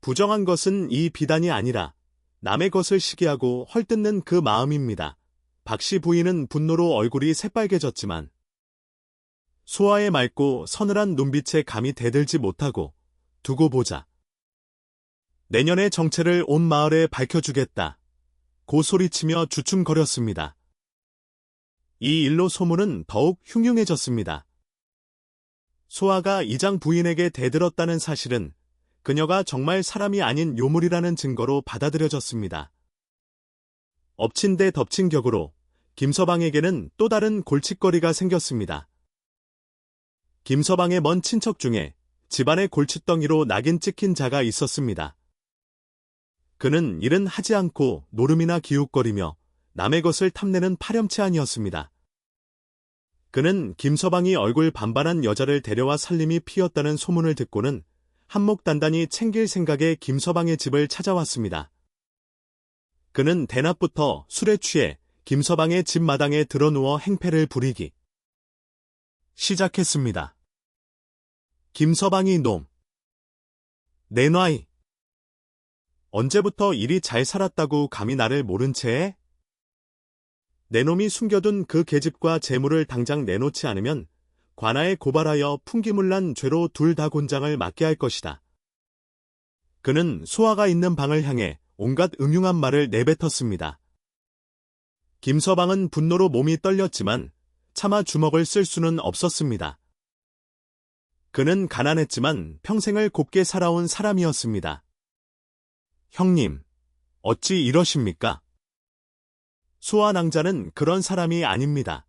부정한 것은 이 비단이 아니라 남의 것을 시기하고 헐뜯는 그 마음입니다. 박씨 부인은 분노로 얼굴이 새빨개졌지만 소아의 맑고 서늘한 눈빛에 감히 대들지 못하고 두고 보자. 내년의 정체를 온 마을에 밝혀주겠다. 고 소리치며 주춤거렸습니다. 이 일로 소문은 더욱 흉흉해졌습니다. 소아가 이장 부인에게 대들었다는 사실은 그녀가 정말 사람이 아닌 요물이라는 증거로 받아들여졌습니다. 엎친 데 덮친 격으로 김서방에게는 또 다른 골칫거리가 생겼습니다. 김서방의 먼 친척 중에 집안의 골칫덩이로 낙인 찍힌 자가 있었습니다. 그는 일은 하지 않고 노름이나 기웃거리며 남의 것을 탐내는 파렴치한이었습니다. 그는 김서방이 얼굴 반반한 여자를 데려와 살림이 피었다는 소문을 듣고는 한몫 단단히 챙길 생각에 김서방의 집을 찾아왔습니다. 그는 대낮부터 술에 취해 김서방의 집 마당에 드러누워 행패를 부리기 시작했습니다. 김서방이 놈. 내놔이. 언제부터 이리 잘 살았다고 감히 나를 모른 채 해? 내 놈이 숨겨둔 그 계집과 재물을 당장 내놓지 않으면 관아에 고발하여 풍기물난 죄로 둘 다 곤장을 맞게 할 것이다. 그는 소아가 있는 방을 향해 온갖 음흉한 말을 내뱉었습니다. 김서방은 분노로 몸이 떨렸지만 차마 주먹을 쓸 수는 없었습니다. 그는 가난했지만 평생을 곱게 살아온 사람이었습니다. 형님, 어찌 이러십니까? 소아 낭자는 그런 사람이 아닙니다.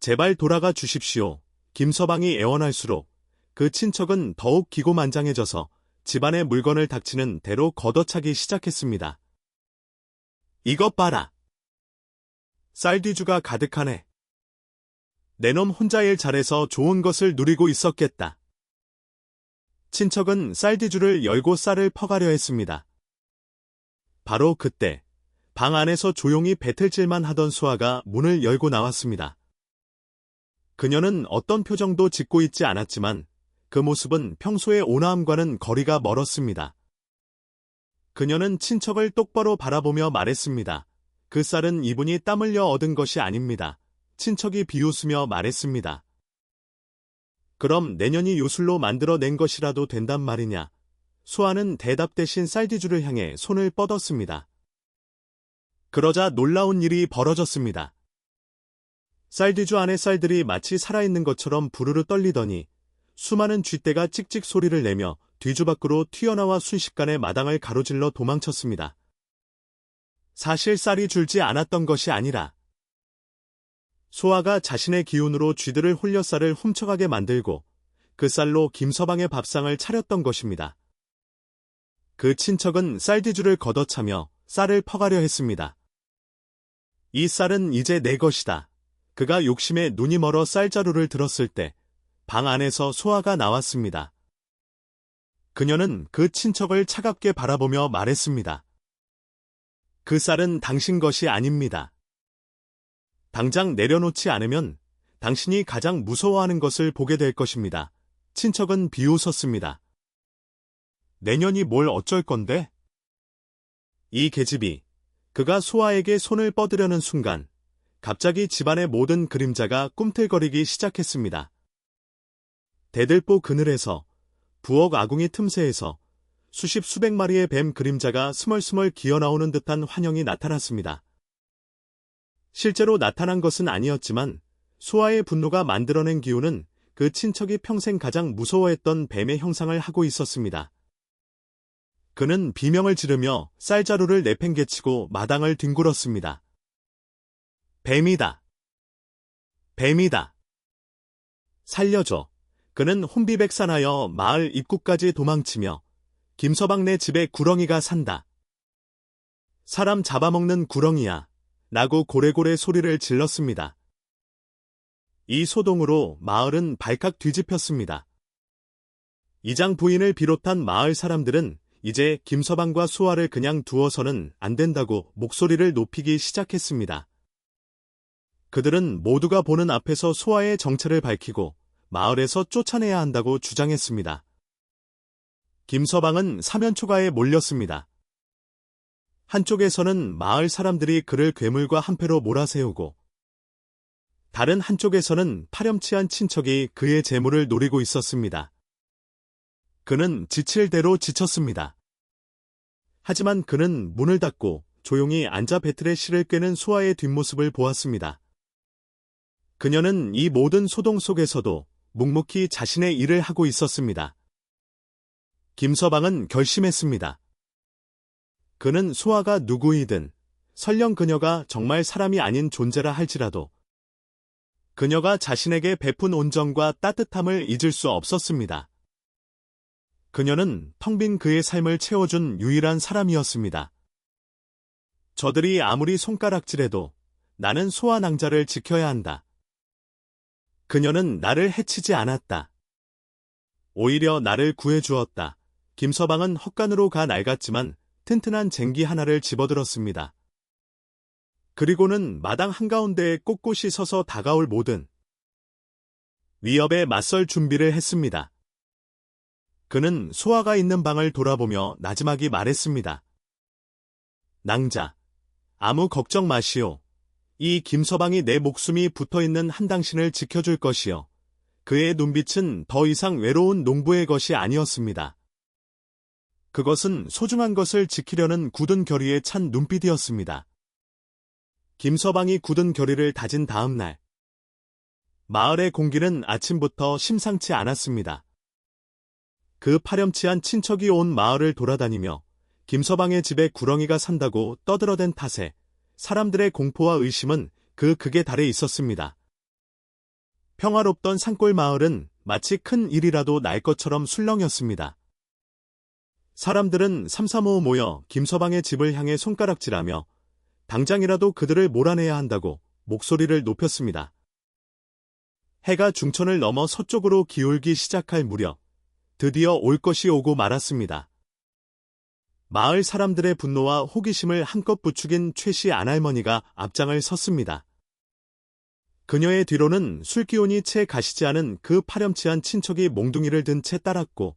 제발 돌아가 주십시오. 김서방이 애원할수록 그 친척은 더욱 기고만장해져서 집안의 물건을 닥치는 대로 걷어차기 시작했습니다. 이것 봐라. 쌀뒤주가 가득하네. 내 놈 혼자 일 잘해서 좋은 것을 누리고 있었겠다. 친척은 쌀뒤주를 열고 쌀을 퍼가려 했습니다. 바로 그때 방 안에서 조용히 배틀질만 하던 수아가 문을 열고 나왔습니다. 그녀는 어떤 표정도 짓고 있지 않았지만 그 모습은 평소의 온화함과는 거리가 멀었습니다. 그녀는 친척을 똑바로 바라보며 말했습니다. 그 쌀은 이분이 땀 흘려 얻은 것이 아닙니다. 친척이 비웃으며 말했습니다. 그럼 내년이 요술로 만들어낸 것이라도 된단 말이냐? 수아는 대답 대신 쌀디주를 향해 손을 뻗었습니다. 그러자 놀라운 일이 벌어졌습니다. 쌀디주 안의 쌀들이 마치 살아있는 것처럼 부르르 떨리더니 수많은 쥐떼가 찍찍 소리를 내며 뒤주 밖으로 튀어나와 순식간에 마당을 가로질러 도망쳤습니다. 사실 쌀이 줄지 않았던 것이 아니라 수아가 자신의 기운으로 쥐들을 홀려 쌀을 훔쳐가게 만들고 그 쌀로 김서방의 밥상을 차렸던 것입니다. 그 친척은 쌀디주를 걷어차며 쌀을 퍼가려 했습니다. 이 쌀은 이제 내 것이다. 그가 욕심에 눈이 멀어 쌀자루를 들었을 때 방 안에서 수아가 나왔습니다. 그녀는 그 친척을 차갑게 바라보며 말했습니다. 그 쌀은 당신 것이 아닙니다. 당장 내려놓지 않으면 당신이 가장 무서워하는 것을 보게 될 것입니다. 친척은 비웃었습니다. 내년이 뭘 어쩔 건데? 이 계집이 그가 수아에게 손을 뻗으려는 순간 갑자기 집안의 모든 그림자가 꿈틀거리기 시작했습니다. 대들보 그늘에서 부엌 아궁이 틈새에서 수십 수백 마리의 뱀 그림자가 스멀스멀 기어나오는 듯한 환영이 나타났습니다. 실제로 나타난 것은 아니었지만 수아의 분노가 만들어낸 기운은 그 친척이 평생 가장 무서워했던 뱀의 형상을 하고 있었습니다. 그는 비명을 지르며 쌀자루를 내팽개치고 마당을 뒹굴었습니다. 뱀이다. 뱀이다. 살려줘. 그는 혼비백산하여 마을 입구까지 도망치며 김서방네 집에 구렁이가 산다. 사람 잡아먹는 구렁이야. 라고 고래고래 소리를 질렀습니다. 이 소동으로 마을은 발칵 뒤집혔습니다. 이장 부인을 비롯한 마을 사람들은 이제 김서방과 수아를 그냥 두어서는 안 된다고 목소리를 높이기 시작했습니다. 그들은 모두가 보는 앞에서 수아의 정체를 밝히고 마을에서 쫓아내야 한다고 주장했습니다. 김서방은 사면초가에 몰렸습니다. 한쪽에서는 마을 사람들이 그를 괴물과 한패로 몰아세우고 다른 한쪽에서는 파렴치한 친척이 그의 재물을 노리고 있었습니다. 그는 지칠 대로 지쳤습니다. 하지만 그는 문을 닫고 조용히 앉아 배틀의 실을 꿰는 수아의 뒷모습을 보았습니다. 그녀는 이 모든 소동 속에서도 묵묵히 자신의 일을 하고 있었습니다. 김서방은 결심했습니다. 그는 수아가 누구이든 설령 그녀가 정말 사람이 아닌 존재라 할지라도 그녀가 자신에게 베푼 온정과 따뜻함을 잊을 수 없었습니다. 그녀는 텅 빈 그의 삶을 채워준 유일한 사람이었습니다. 저들이 아무리 손가락질해도 나는 수아 낭자를 지켜야 한다. 그녀는 나를 해치지 않았다. 오히려 나를 구해주었다. 김서방은 헛간으로 가 낡았지만 튼튼한 쟁기 하나를 집어들었습니다. 그리고는 마당 한가운데에 꼿꼿이 서서 다가올 모든 위협에 맞설 준비를 했습니다. 그는 수아가 있는 방을 돌아보며 나지막이 말했습니다. 낭자, 아무 걱정 마시오. 이 김서방이 내 목숨이 붙어있는 한 당신을 지켜줄 것이요. 그의 눈빛은 더 이상 외로운 농부의 것이 아니었습니다. 그것은 소중한 것을 지키려는 굳은 결의에 찬 눈빛이었습니다. 김서방이 굳은 결의를 다진 다음 날, 마을의 공기는 아침부터 심상치 않았습니다. 그 파렴치한 친척이 온 마을을 돌아다니며 김서방의 집에 구렁이가 산다고 떠들어댄 탓에 사람들의 공포와 의심은 그 극에 달해 있었습니다. 평화롭던 산골 마을은 마치 큰 일이라도 날 것처럼 술렁였습니다. 사람들은 삼삼오오 모여 김서방의 집을 향해 손가락질하며 당장이라도 그들을 몰아내야 한다고 목소리를 높였습니다. 해가 중천을 넘어 서쪽으로 기울기 시작할 무렵 드디어 올 것이 오고 말았습니다. 마을 사람들의 분노와 호기심을 한껏 부추긴 최씨 안할머니가 앞장을 섰습니다. 그녀의 뒤로는 술기운이 채 가시지 않은 그 파렴치한 친척이 몽둥이를 든 채 따랐고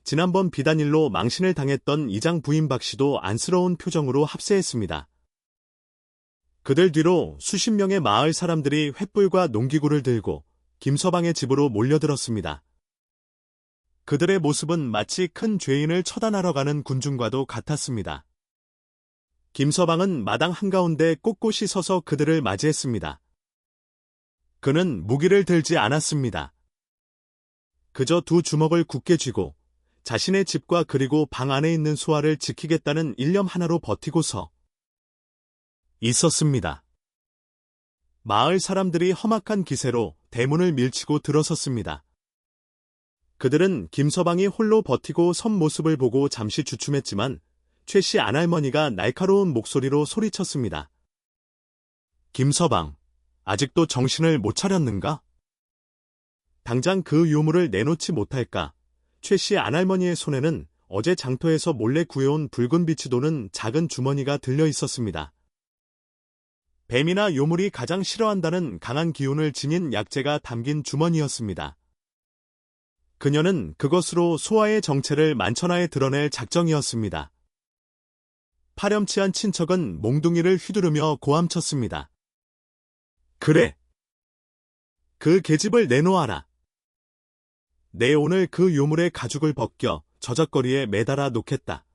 지난번 비단일로 망신을 당했던 이장 부인 박씨도 안쓰러운 표정으로 합세했습니다. 그들 뒤로 수십 명의 마을 사람들이 횃불과 농기구를 들고 김서방의 집으로 몰려들었습니다. 그들의 모습은 마치 큰 죄인을 처단하러 가는 군중과도 같았습니다. 김서방은 마당 한가운데 꼿꼿이 서서 그들을 맞이했습니다. 그는 무기를 들지 않았습니다. 그저 두 주먹을 굳게 쥐고 자신의 집과 그리고 방 안에 있는 소아를 지키겠다는 일념 하나로 버티고서 있었습니다. 마을 사람들이 험악한 기세로 대문을 밀치고 들어섰습니다. 그들은 김서방이 홀로 버티고 선 모습을 보고 잠시 주춤했지만 최씨 안할머니가 날카로운 목소리로 소리쳤습니다. 김서방, 아직도 정신을 못 차렸는가? 당장 그 유물을 내놓지 못할까? 최씨 안할머니의 손에는 어제 장터에서 몰래 구해온 붉은 빛이 도는 작은 주머니가 들려 있었습니다. 뱀이나 요물이 가장 싫어한다는 강한 기운을 지닌 약재가 담긴 주머니였습니다. 그녀는 그것으로 소아의 정체를 만천하에 드러낼 작정이었습니다. 파렴치한 친척은 몽둥이를 휘두르며 고함쳤습니다. 그래! 그 계집을 내놓아라! 내 오늘 그 요물의 가죽을 벗겨 저작거리에 매달아 놓겠다.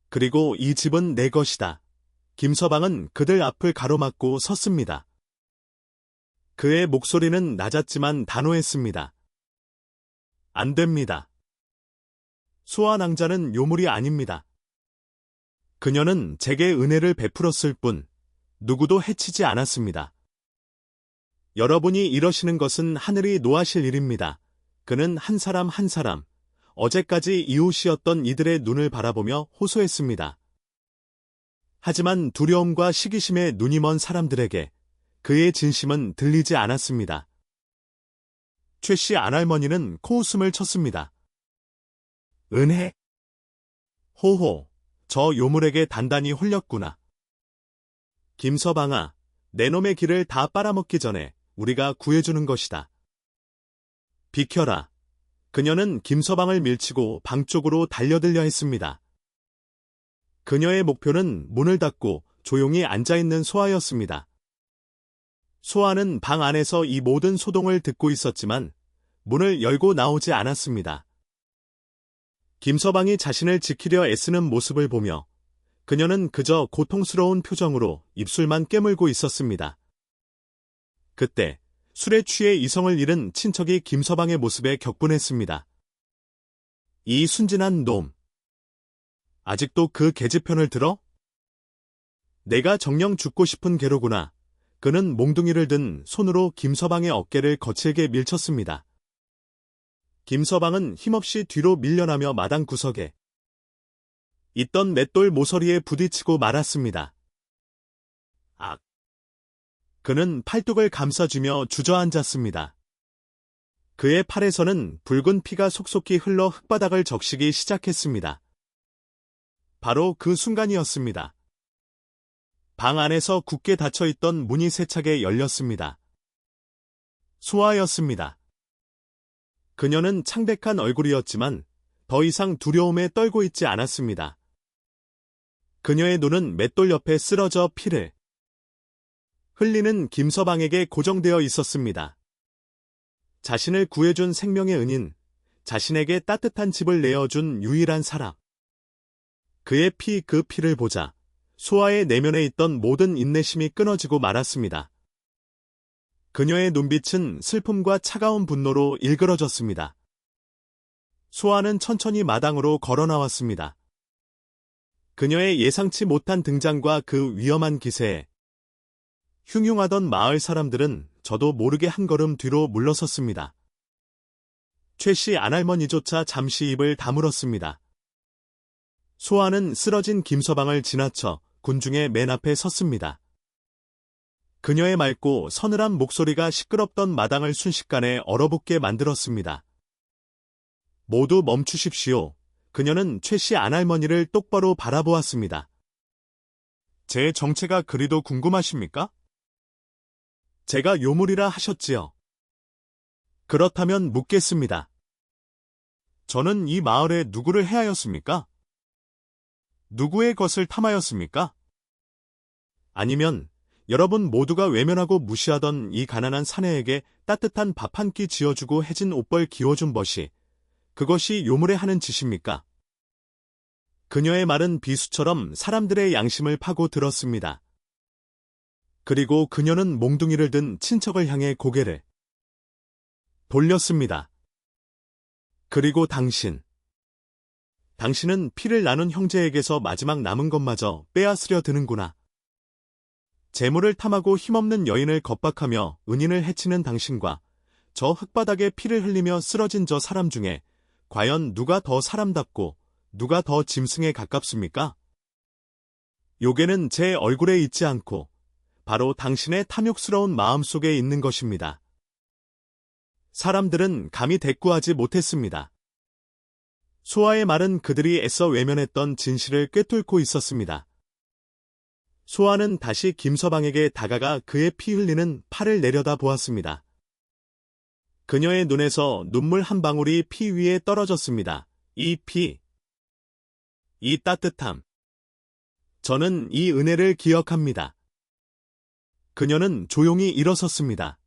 그리고 이 집은 내 것이다. 김서방은 그들 앞을 가로막고 섰습니다. 그의 목소리는 낮았지만 단호했습니다. 안 됩니다. 소아 낭자는 요물이 아닙니다. 그녀는 제게 은혜를 베풀었을 뿐 누구도 해치지 않았습니다. 여러분이 이러시는 것은 하늘이 노하실 일입니다. 그는 한 사람 한 사람, 어제까지 이웃이었던 이들의 눈을 바라보며 호소했습니다. 하지만 두려움과 시기심에 눈이 먼 사람들에게 그의 진심은 들리지 않았습니다. 최씨 안할머니는 코웃음을 쳤습니다. 은혜? 호호, 저 요물에게 단단히 홀렸구나. 김서방아, 내 놈의 길을 다 빨아먹기 전에 우리가 구해주는 것이다. 비켜라. 그녀는 김서방을 밀치고 방 쪽으로 달려들려 했습니다. 그녀의 목표는 문을 닫고 조용히 앉아있는 소아였습니다. 소아는 방 안에서 이 모든 소동을 듣고 있었지만 문을 열고 나오지 않았습니다. 김서방이 자신을 지키려 애쓰는 모습을 보며 그녀는 그저 고통스러운 표정으로 입술만 깨물고 있었습니다. 그때 술에 취해 이성을 잃은 친척이 김서방의 모습에 격분했습니다. 이 순진한 놈! 아직도 그 계집편을 들어? 내가 정녕 죽고 싶은 개로구나. 그는 몽둥이를 든 손으로 김서방의 어깨를 거칠게 밀쳤습니다. 김서방은 힘없이 뒤로 밀려나며 마당 구석에 있던 맷돌 모서리에 부딪히고 말았습니다. 악! 그는 팔뚝을 감싸주며 주저앉았습니다. 그의 팔에서는 붉은 피가 속속히 흘러 흙바닥을 적시기 시작했습니다. 바로 그 순간이었습니다. 방 안에서 굳게 닫혀있던 문이 세차게 열렸습니다. 소아였습니다. 그녀는 창백한 얼굴이었지만 더 이상 두려움에 떨고 있지 않았습니다. 그녀의 눈은 맷돌 옆에 쓰러져 피를 흘리는 김서방에게 고정되어 있었습니다. 자신을 구해준 생명의 은인, 자신에게 따뜻한 집을 내어준 유일한 사람. 그의 그 피를 보자 소아의 내면에 있던 모든 인내심이 끊어지고 말았습니다. 그녀의 눈빛은 슬픔과 차가운 분노로 일그러졌습니다. 소아는 천천히 마당으로 걸어 나왔습니다. 그녀의 예상치 못한 등장과 그 위험한 기세에 흉흉하던 마을 사람들은 저도 모르게 한 걸음 뒤로 물러섰습니다. 최씨 안할머니조차 잠시 입을 다물었습니다. 소아는 쓰러진 김서방을 지나쳐 군중의 맨 앞에 섰습니다. 그녀의 맑고 서늘한 목소리가 시끄럽던 마당을 순식간에 얼어붙게 만들었습니다. 모두 멈추십시오. 그녀는 최 씨 안할머니를 똑바로 바라보았습니다. 제 정체가 그리도 궁금하십니까? 제가 요물이라 하셨지요. 그렇다면 묻겠습니다. 저는 이 마을에 누구를 해하였습니까? 누구의 것을 탐하였습니까? 아니면 여러분 모두가 외면하고 무시하던 이 가난한 사내에게 따뜻한 밥 한 끼 지어주고 해진 옷벌 기워준 것이 그것이 요물에 하는 짓입니까? 그녀의 말은 비수처럼 사람들의 양심을 파고 들었습니다. 그리고 그녀는 몽둥이를 든 친척을 향해 고개를 돌렸습니다. 그리고 당신은 피를 나눈 형제에게서 마지막 남은 것마저 빼앗으려 드는구나. 재물을 탐하고 힘없는 여인을 겁박하며 은인을 해치는 당신과 저 흙바닥에 피를 흘리며 쓰러진 저 사람 중에 과연 누가 더 사람답고 누가 더 짐승에 가깝습니까? 요괴는 제 얼굴에 있지 않고 바로 당신의 탐욕스러운 마음속에 있는 것입니다. 사람들은 감히 대꾸하지 못했습니다. 소아의 말은 그들이 애써 외면했던 진실을 꿰뚫고 있었습니다. 소아는 다시 김서방에게 다가가 그의 피 흘리는 팔을 내려다 보았습니다. 그녀의 눈에서 눈물 한 방울이 피 위에 떨어졌습니다. 이 피, 이 따뜻함. 저는 이 은혜를 기억합니다. 그녀는 조용히 일어섰습니다.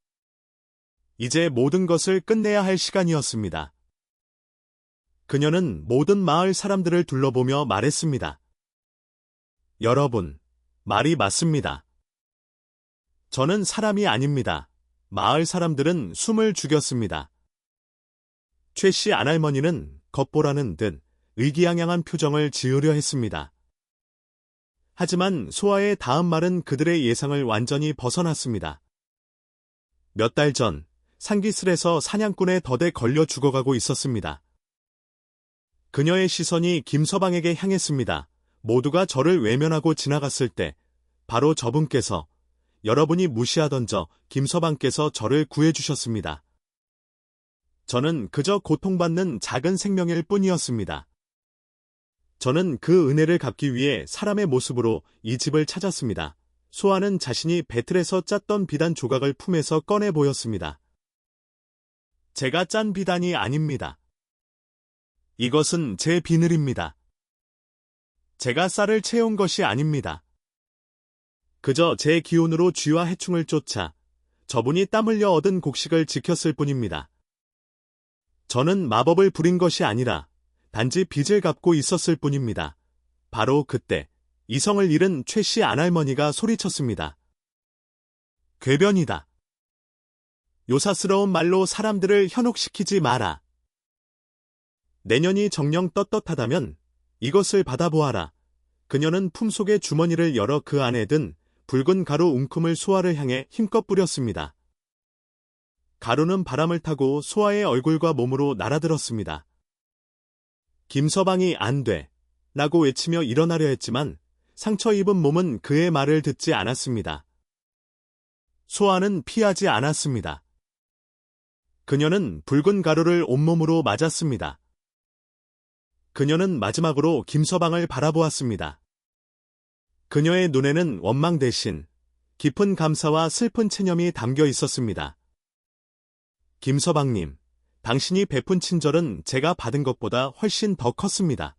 이제 모든 것을 끝내야 할 시간이었습니다. 그녀는 모든 마을 사람들을 둘러보며 말했습니다. 여러분, 말이 맞습니다. 저는 사람이 아닙니다. 마을 사람들은 숨을 죽였습니다. 최 씨 안할머니는 겉보라는 듯 의기양양한 표정을 지으려 했습니다. 하지만 소아의 다음 말은 그들의 예상을 완전히 벗어났습니다. 몇 달 전 상기슬에서 사냥꾼의 덫에 걸려 죽어가고 있었습니다. 그녀의 시선이 김서방에게 향했습니다. 모두가 저를 외면하고 지나갔을 때 바로 저분께서 여러분이 무시하던 저 김서방께서 저를 구해주셨습니다. 저는 그저 고통받는 작은 생명일 뿐이었습니다. 저는 그 은혜를 갚기 위해 사람의 모습으로 이 집을 찾았습니다. 소아는 자신이 배틀에서 짰던 비단 조각을 품에서 꺼내 보였습니다. 제가 짠 비단이 아닙니다. 이것은 제 비늘입니다. 제가 쌀을 채운 것이 아닙니다. 그저 제 기운으로 쥐와 해충을 쫓아 저분이 땀 흘려 얻은 곡식을 지켰을 뿐입니다. 저는 마법을 부린 것이 아니라 단지 빚을 갚고 있었을 뿐입니다. 바로 그때 이성을 잃은 최 씨 안할머니가 소리쳤습니다. 궤변이다. 요사스러운 말로 사람들을 현혹시키지 마라. 내년이 정녕 떳떳하다면 이것을 받아보아라. 그녀는 품속의 주머니를 열어 그 안에 든 붉은 가루 웅큼을 소아를 향해 힘껏 뿌렸습니다. 가루는 바람을 타고 소아의 얼굴과 몸으로 날아들었습니다. 김서방이 안 돼! 라고 외치며 일어나려 했지만 상처 입은 몸은 그의 말을 듣지 않았습니다. 소아는 피하지 않았습니다. 그녀는 붉은 가루를 온몸으로 맞았습니다. 그녀는 마지막으로 김서방을 바라보았습니다. 그녀의 눈에는 원망 대신 깊은 감사와 슬픈 체념이 담겨 있었습니다. 김서방님, 당신이 베푼 친절은 제가 받은 것보다 훨씬 더 컸습니다.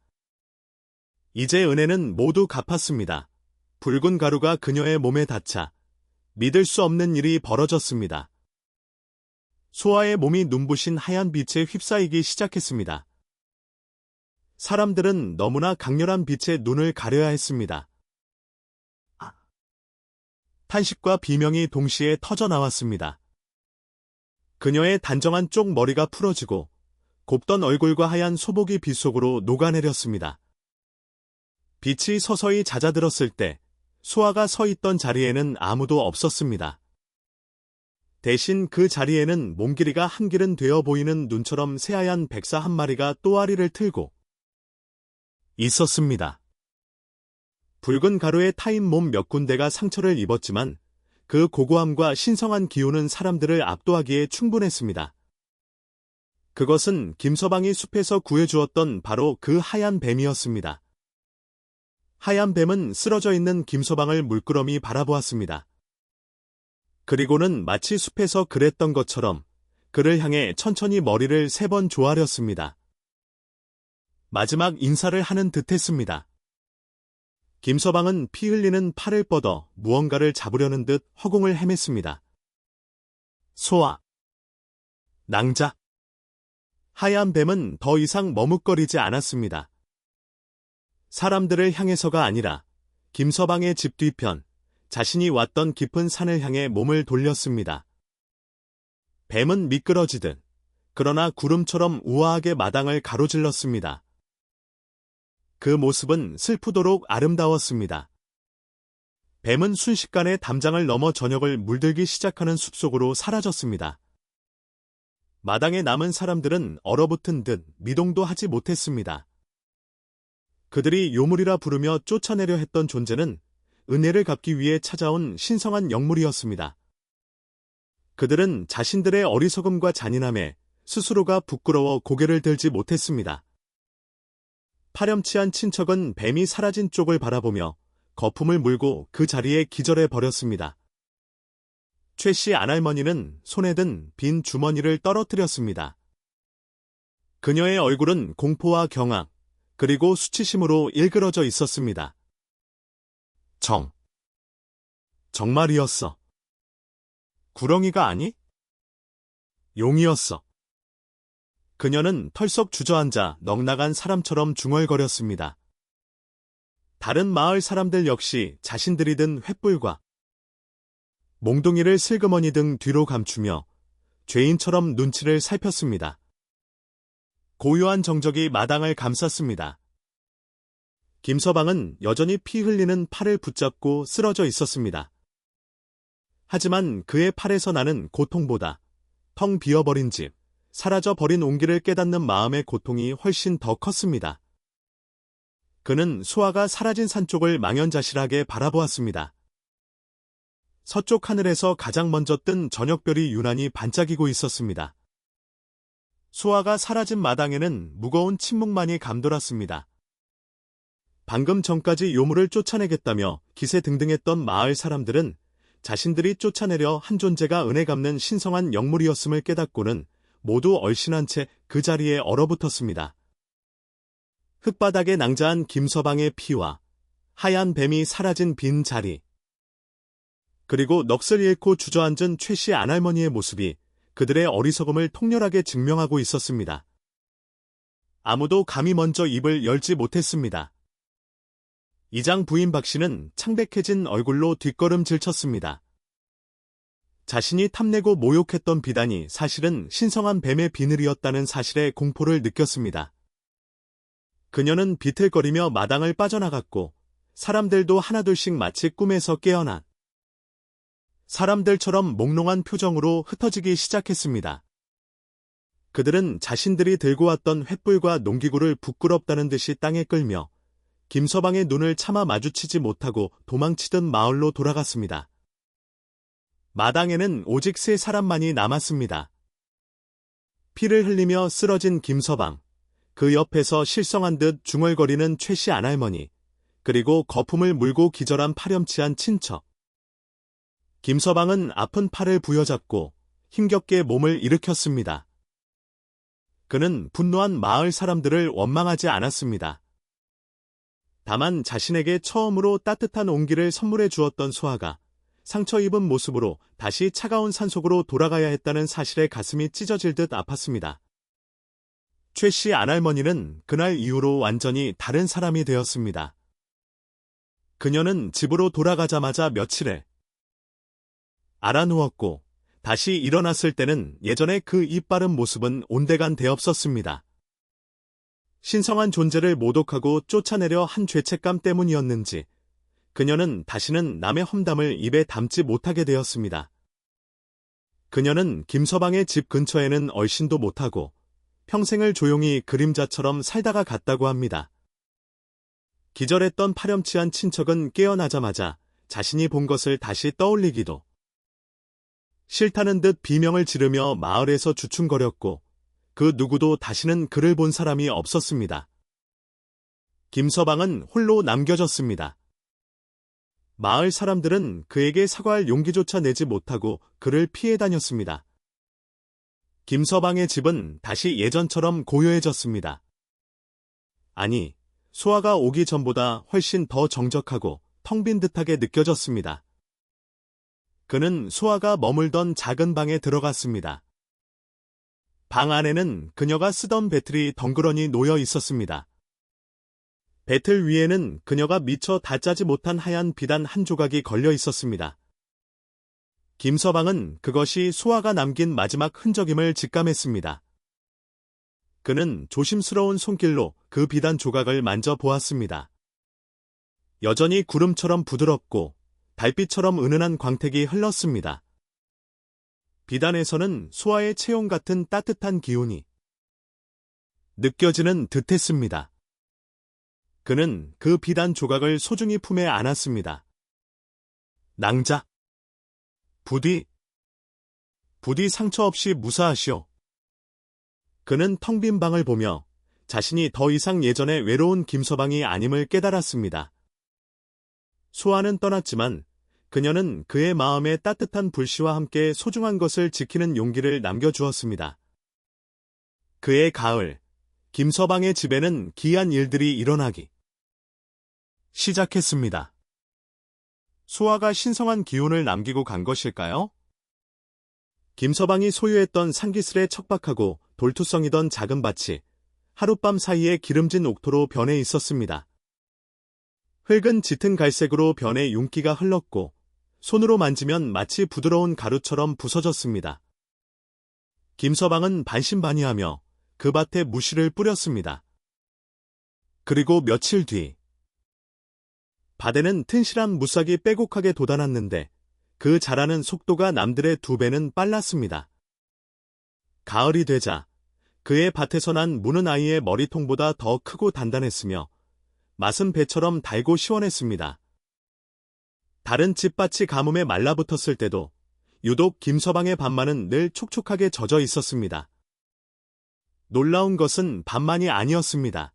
이제 은혜는 모두 갚았습니다. 붉은 가루가 그녀의 몸에 닿자 믿을 수 없는 일이 벌어졌습니다. 소아의 몸이 눈부신 하얀 빛에 휩싸이기 시작했습니다. 사람들은 너무나 강렬한 빛에 눈을 가려야 했습니다. 탄식과 비명이 동시에 터져 나왔습니다. 그녀의 단정한 쪽 머리가 풀어지고 곱던 얼굴과 하얀 소복이 빛 속으로 녹아내렸습니다. 빛이 서서히 잦아들었을 때 소아가 서 있던 자리에는 아무도 없었습니다. 대신 그 자리에는 몸길이가 한 길은 되어 보이는 눈처럼 새하얀 백사 한 마리가 또아리를 틀고 있었습니다. 붉은 가루에 타인 몸 몇 군데가 상처를 입었지만 그 고고함과 신성한 기운은 사람들을 압도하기에 충분했습니다. 그것은 김서방이 숲에서 구해주었던 바로 그 하얀 뱀이었습니다. 하얀 뱀은 쓰러져 있는 김서방을 물끄러미 바라보았습니다. 그리고는 마치 숲에서 그랬던 것처럼 그를 향해 천천히 머리를 3번 조아렸습니다. 마지막 인사를 하는 듯했습니다. 김서방은 피 흘리는 팔을 뻗어 무언가를 잡으려는 듯 허공을 헤맸습니다. 소화, 낭자. 하얀 뱀은 더 이상 머뭇거리지 않았습니다. 사람들을 향해서가 아니라 김서방의 집 뒤편, 자신이 왔던 깊은 산을 향해 몸을 돌렸습니다. 뱀은 미끄러지듯, 그러나 구름처럼 우아하게 마당을 가로질렀습니다. 그 모습은 슬프도록 아름다웠습니다. 뱀은 순식간에 담장을 넘어 저녁을 물들기 시작하는 숲속으로 사라졌습니다. 마당에 남은 사람들은 얼어붙은 듯 미동도 하지 못했습니다. 그들이 요물이라 부르며 쫓아내려 했던 존재는 은혜를 갚기 위해 찾아온 신성한 영물이었습니다. 그들은 자신들의 어리석음과 잔인함에 스스로가 부끄러워 고개를 들지 못했습니다. 파렴치한 친척은 뱀이 사라진 쪽을 바라보며 거품을 물고 그 자리에 기절해 버렸습니다. 최 씨 안할머니는 손에 든 빈 주머니를 떨어뜨렸습니다. 그녀의 얼굴은 공포와 경악, 그리고 수치심으로 일그러져 있었습니다. 정말이었어. 구렁이가 아니? 용이었어. 그녀는 털썩 주저앉아 넋나간 사람처럼 중얼거렸습니다. 다른 마을 사람들 역시 자신들이 든 횃불과 몽둥이를 슬그머니 등 뒤로 감추며 죄인처럼 눈치를 살폈습니다. 고요한 정적이 마당을 감쌌습니다. 김서방은 여전히 피 흘리는 팔을 붙잡고 쓰러져 있었습니다. 하지만 그의 팔에서 나는 고통보다 텅 비어버린 집, 사라져버린 온기를 깨닫는 마음의 고통이 훨씬 더 컸습니다. 그는 소아가 사라진 산 쪽을 망연자실하게 바라보았습니다. 서쪽 하늘에서 가장 먼저 뜬 저녁별이 유난히 반짝이고 있었습니다. 소아가 사라진 마당에는 무거운 침묵만이 감돌았습니다. 방금 전까지 요물을 쫓아내겠다며 기세등등했던 마을 사람들은 자신들이 쫓아내려 한 존재가 은혜 갚는 신성한 영물이었음을 깨닫고는 모두 얼씬한 채 그 자리에 얼어붙었습니다. 흙바닥에 낭자한 김서방의 피와 하얀 뱀이 사라진 빈 자리, 그리고 넋을 잃고 주저앉은 최 씨 안할머니의 모습이 그들의 어리석음을 통렬하게 증명하고 있었습니다. 아무도 감히 먼저 입을 열지 못했습니다. 이장 부인 박 씨는 창백해진 얼굴로 뒷걸음질 쳤습니다. 자신이 탐내고 모욕했던 비단이 사실은 신성한 뱀의 비늘이었다는 사실에 공포를 느꼈습니다. 그녀는 비틀거리며 마당을 빠져나갔고 사람들도 하나둘씩 마치 꿈에서 깨어난 사람들처럼 몽롱한 표정으로 흩어지기 시작했습니다. 그들은 자신들이 들고 왔던 횃불과 농기구를 부끄럽다는 듯이 땅에 끌며 김서방의 눈을 차마 마주치지 못하고 도망치던 마을로 돌아갔습니다. 마당에는 오직 3사람만이 남았습니다. 피를 흘리며 쓰러진 김서방, 그 옆에서 실성한 듯 중얼거리는 최 씨 안할머니, 그리고 거품을 물고 기절한 파렴치한 친척. 김서방은 아픈 팔을 부여잡고 힘겹게 몸을 일으켰습니다. 그는 분노한 마을 사람들을 원망하지 않았습니다. 다만 자신에게 처음으로 따뜻한 온기를 선물해 주었던 소아가 상처 입은 모습으로 다시 차가운 산속으로 돌아가야 했다는 사실에 가슴이 찢어질 듯 아팠습니다. 최 씨 안할머니는 그날 이후로 완전히 다른 사람이 되었습니다. 그녀는 집으로 돌아가자마자 며칠에 알아누웠고 다시 일어났을 때는 예전의 그 이빠른 모습은 온데간데 없었습니다. 신성한 존재를 모독하고 쫓아내려 한 죄책감 때문이었는지 그녀는 다시는 남의 험담을 입에 담지 못하게 되었습니다. 그녀는 김서방의 집 근처에는 얼씬도 못하고 평생을 조용히 그림자처럼 살다가 갔다고 합니다. 기절했던 파렴치한 친척은 깨어나자마자 자신이 본 것을 다시 떠올리기도 싫다는 듯 비명을 지르며 마을에서 주춤거렸고 그 누구도 다시는 그를 본 사람이 없었습니다. 김서방은 홀로 남겨졌습니다. 마을 사람들은 그에게 사과할 용기조차 내지 못하고 그를 피해 다녔습니다. 김서방의 집은 다시 예전처럼 고요해졌습니다. 아니, 수아가 오기 전보다 훨씬 더 정적하고 텅 빈 듯하게 느껴졌습니다. 그는 수아가 머물던 작은 방에 들어갔습니다. 방 안에는 그녀가 쓰던 배틀이 덩그러니 놓여 있었습니다. 배틀 위에는 그녀가 미처 다 짜지 못한 하얀 비단 한 조각이 걸려 있었습니다. 김서방은 그것이 수아가 남긴 마지막 흔적임을 직감했습니다. 그는 조심스러운 손길로 그 비단 조각을 만져보았습니다. 여전히 구름처럼 부드럽고 달빛처럼 은은한 광택이 흘렀습니다. 비단에서는 수아의 체온 같은 따뜻한 기운이 느껴지는 듯했습니다. 그는 그 비단 조각을 소중히 품에 안았습니다. 낭자. 부디 상처 없이 무사하시오. 그는 텅 빈 방을 보며 자신이 더 이상 예전의 외로운 김서방이 아님을 깨달았습니다. 수아는 떠났지만 그녀는 그의 마음에 따뜻한 불씨와 함께 소중한 것을 지키는 용기를 남겨주었습니다. 그의 가을, 김서방의 집에는 기이한 일들이 일어나기 시작했습니다. 수아가 신성한 기운을 남기고 간 것일까요? 김서방이 소유했던 상기슬에 척박하고 돌투성이던 작은 밭이 하룻밤 사이에 기름진 옥토로 변해 있었습니다. 흙은 짙은 갈색으로 변해 윤기가 흘렀고 손으로 만지면 마치 부드러운 가루처럼 부서졌습니다. 김서방은 반신반의하며 그 밭에 무씨를 뿌렸습니다. 그리고 며칠 뒤 밭에는 튼실한 무싹이 빼곡하게 돋아났는데 그 자라는 속도가 남들의 2배는 빨랐습니다. 가을이 되자 그의 밭에서 난 무는 아이의 머리통보다 더 크고 단단했으며 맛은 배처럼 달고 시원했습니다. 다른 집밭이 가뭄에 말라붙었을 때도 유독 김서방의 밭만은 늘 촉촉하게 젖어 있었습니다. 놀라운 것은 밭만이 아니었습니다.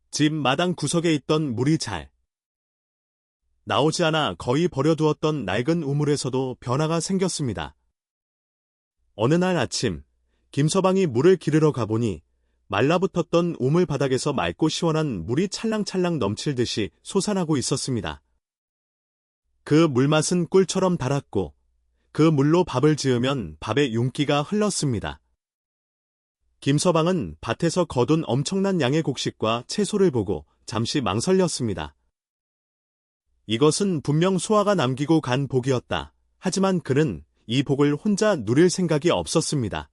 집 마당 구석에 있던 물이 잘 나오지 않아 거의 버려두었던 낡은 우물에서도 변화가 생겼습니다. 어느 날 아침 김서방이 물을 기르러 가보니 말라붙었던 우물 바닥에서 맑고 시원한 물이 찰랑찰랑 넘칠 듯이 솟아나고 있었습니다. 그 물맛은 꿀처럼 달았고 그 물로 밥을 지으면 밥에 윤기가 흘렀습니다. 김서방은 밭에서 거둔 엄청난 양의 곡식과 채소를 보고 잠시 망설였습니다. 이것은 분명 수아가 남기고 간 복이었다. 하지만 그는 이 복을 혼자 누릴 생각이 없었습니다.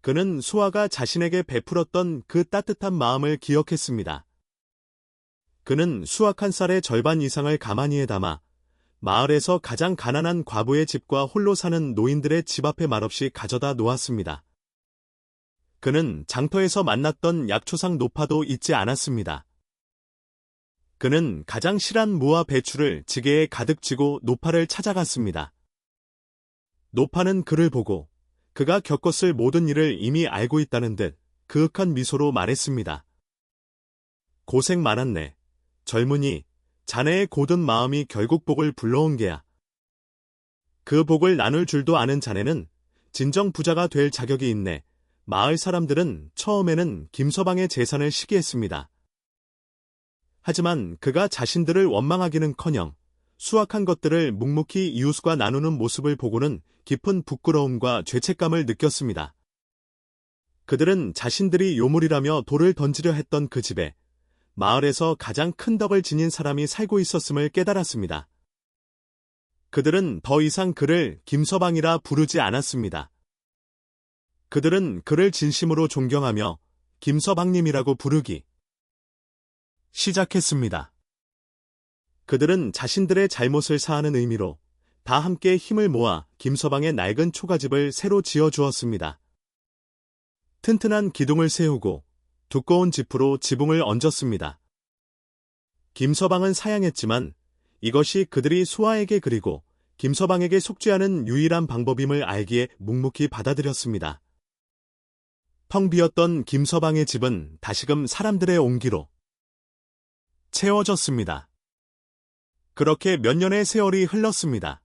그는 수아가 자신에게 베풀었던 그 따뜻한 마음을 기억했습니다. 그는 수확 한 쌀의 절반 이상을 가마니에 담아 마을에서 가장 가난한 과부의 집과 홀로 사는 노인들의 집 앞에 말없이 가져다 놓았습니다. 그는 장터에서 만났던 약초상 노파도 잊지 않았습니다. 그는 가장 실한 무와 배추를 지게에 가득 지고 노파를 찾아갔습니다. 노파는 그를 보고 그가 겪었을 모든 일을 이미 알고 있다는 듯 그윽한 미소로 말했습니다. 고생 많았네. 젊은이, 자네의 고든 마음이 결국 복을 불러온 게야. 그 복을 나눌 줄도 아는 자네는 진정 부자가 될 자격이 있네. 마을 사람들은 처음에는 김서방의 재산을 시기했습니다. 하지만 그가 자신들을 원망하기는커녕 수확한 것들을 묵묵히 이웃과 나누는 모습을 보고는 깊은 부끄러움과 죄책감을 느꼈습니다. 그들은 자신들이 요물이라며 돌을 던지려 했던 그 집에 마을에서 가장 큰 덕을 지닌 사람이 살고 있었음을 깨달았습니다. 그들은 더 이상 그를 김서방이라 부르지 않았습니다. 그들은 그를 진심으로 존경하며 김서방님이라고 부르기 시작했습니다. 그들은 자신들의 잘못을 사하는 의미로 다 함께 힘을 모아 김서방의 낡은 초가집을 새로 지어주었습니다. 튼튼한 기둥을 세우고 두꺼운 지프로 지붕을 얹었습니다. 김서방은 사양했지만 이것이 그들이 수아에게 그리고 김서방에게 속죄하는 유일한 방법임을 알기에 묵묵히 받아들였습니다. 텅 비었던 김서방의 집은 다시금 사람들의 온기로 채워졌습니다. 그렇게 몇 년의 세월이 흘렀습니다.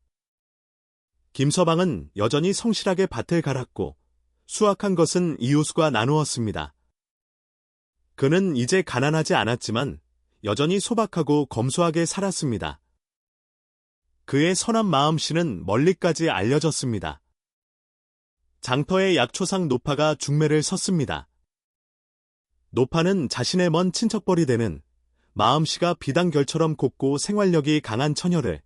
김서방은 여전히 성실하게 밭을 갈았고 수확한 것은 이웃과 나누었습니다. 그는 이제 가난하지 않았지만 여전히 소박하고 검소하게 살았습니다. 그의 선한 마음씨는 멀리까지 알려졌습니다. 장터의 약초상 노파가 중매를 섰습니다. 노파는 자신의 먼 친척벌이 되는 마음씨가 비단결처럼 곱고 생활력이 강한 처녀를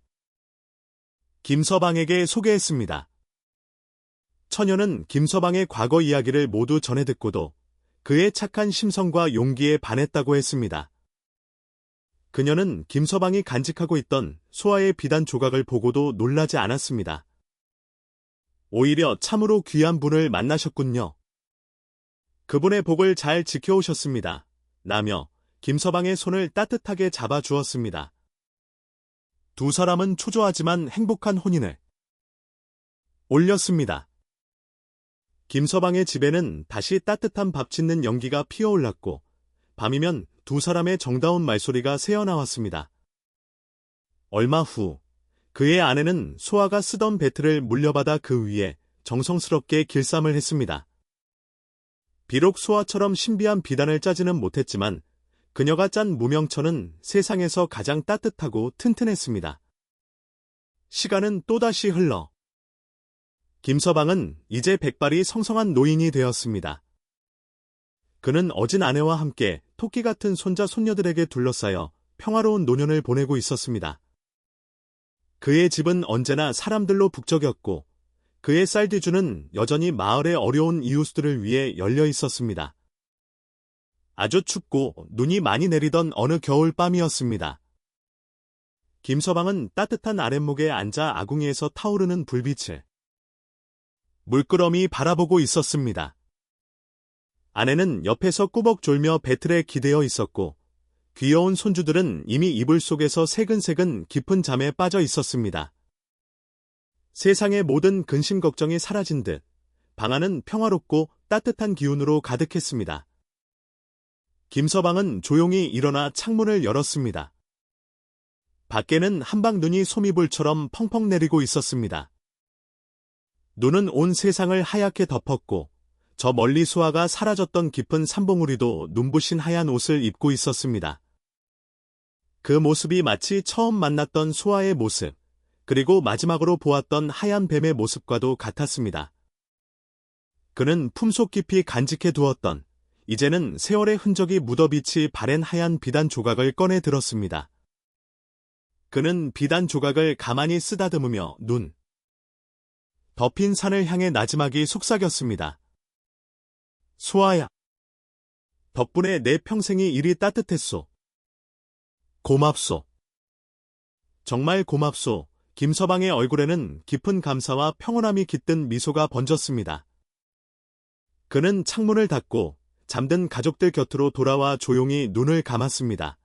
김서방에게 소개했습니다. 처녀는 김서방의 과거 이야기를 모두 전해 듣고도 그의 착한 심성과 용기에 반했다고 했습니다. 그녀는 김서방이 간직하고 있던 소아의 비단 조각을 보고도 놀라지 않았습니다. 오히려 참으로 귀한 분을 만나셨군요. 그분의 복을 잘 지켜오셨습니다. 라며 김서방의 손을 따뜻하게 잡아주었습니다. 두 사람은 초조하지만 행복한 혼인을 올렸습니다. 김서방의 집에는 다시 따뜻한 밥 짓는 연기가 피어올랐고 밤이면 두 사람의 정다운 말소리가 새어나왔습니다. 얼마 후 그의 아내는 소아가 쓰던 배틀을 물려받아 그 위에 정성스럽게 길쌈을 했습니다. 비록 소아처럼 신비한 비단을 짜지는 못했지만 그녀가 짠 무명천은 세상에서 가장 따뜻하고 튼튼했습니다. 시간은 또다시 흘러 김서방은 이제 백발이 성성한 노인이 되었습니다. 그는 어진 아내와 함께 토끼 같은 손자 손녀들에게 둘러싸여 평화로운 노년을 보내고 있었습니다. 그의 집은 언제나 사람들로 북적였고 그의 쌀뒤주는 여전히 마을의 어려운 이웃들을 위해 열려 있었습니다. 아주 춥고 눈이 많이 내리던 어느 겨울 밤이었습니다. 김서방은 따뜻한 아랫목에 앉아 아궁이에서 타오르는 불빛을 물끄러미 바라보고 있었습니다. 아내는 옆에서 꾸벅 졸며 배틀에 기대어 있었고 귀여운 손주들은 이미 이불 속에서 새근새근 깊은 잠에 빠져 있었습니다. 세상의 모든 근심 걱정이 사라진 듯 방 안은 평화롭고 따뜻한 기운으로 가득했습니다. 김서방은 조용히 일어나 창문을 열었습니다. 밖에는 한방 눈이 소미불처럼 펑펑 내리고 있었습니다. 눈은 온 세상을 하얗게 덮었고 저 멀리 수아가 사라졌던 깊은 산봉우리도 눈부신 하얀 옷을 입고 있었습니다. 그 모습이 마치 처음 만났던 수아의 모습, 그리고 마지막으로 보았던 하얀 뱀의 모습과도 같았습니다. 그는 품속 깊이 간직해 두었던 이제는 세월의 흔적이 묻어빛이 바랜 하얀 비단 조각을 꺼내 들었습니다. 그는 비단 조각을 가만히 쓰다듬으며 눈 덮인 산을 향해 나지막이 속삭였습니다. 수아야. 덕분에 내 평생이 이리 따뜻했소. 고맙소. 정말 고맙소. 김서방의 얼굴에는 깊은 감사와 평온함이 깃든 미소가 번졌습니다. 그는 창문을 닫고 잠든 가족들 곁으로 돌아와 조용히 눈을 감았습니다.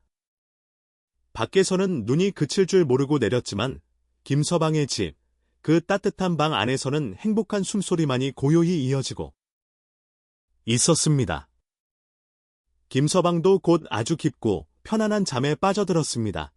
밖에서는 눈이 그칠 줄 모르고 내렸지만 김서방의 집, 그 따뜻한 방 안에서는 행복한 숨소리만이 고요히 이어지고 있었습니다. 김서방도 곧 아주 깊고 편안한 잠에 빠져들었습니다.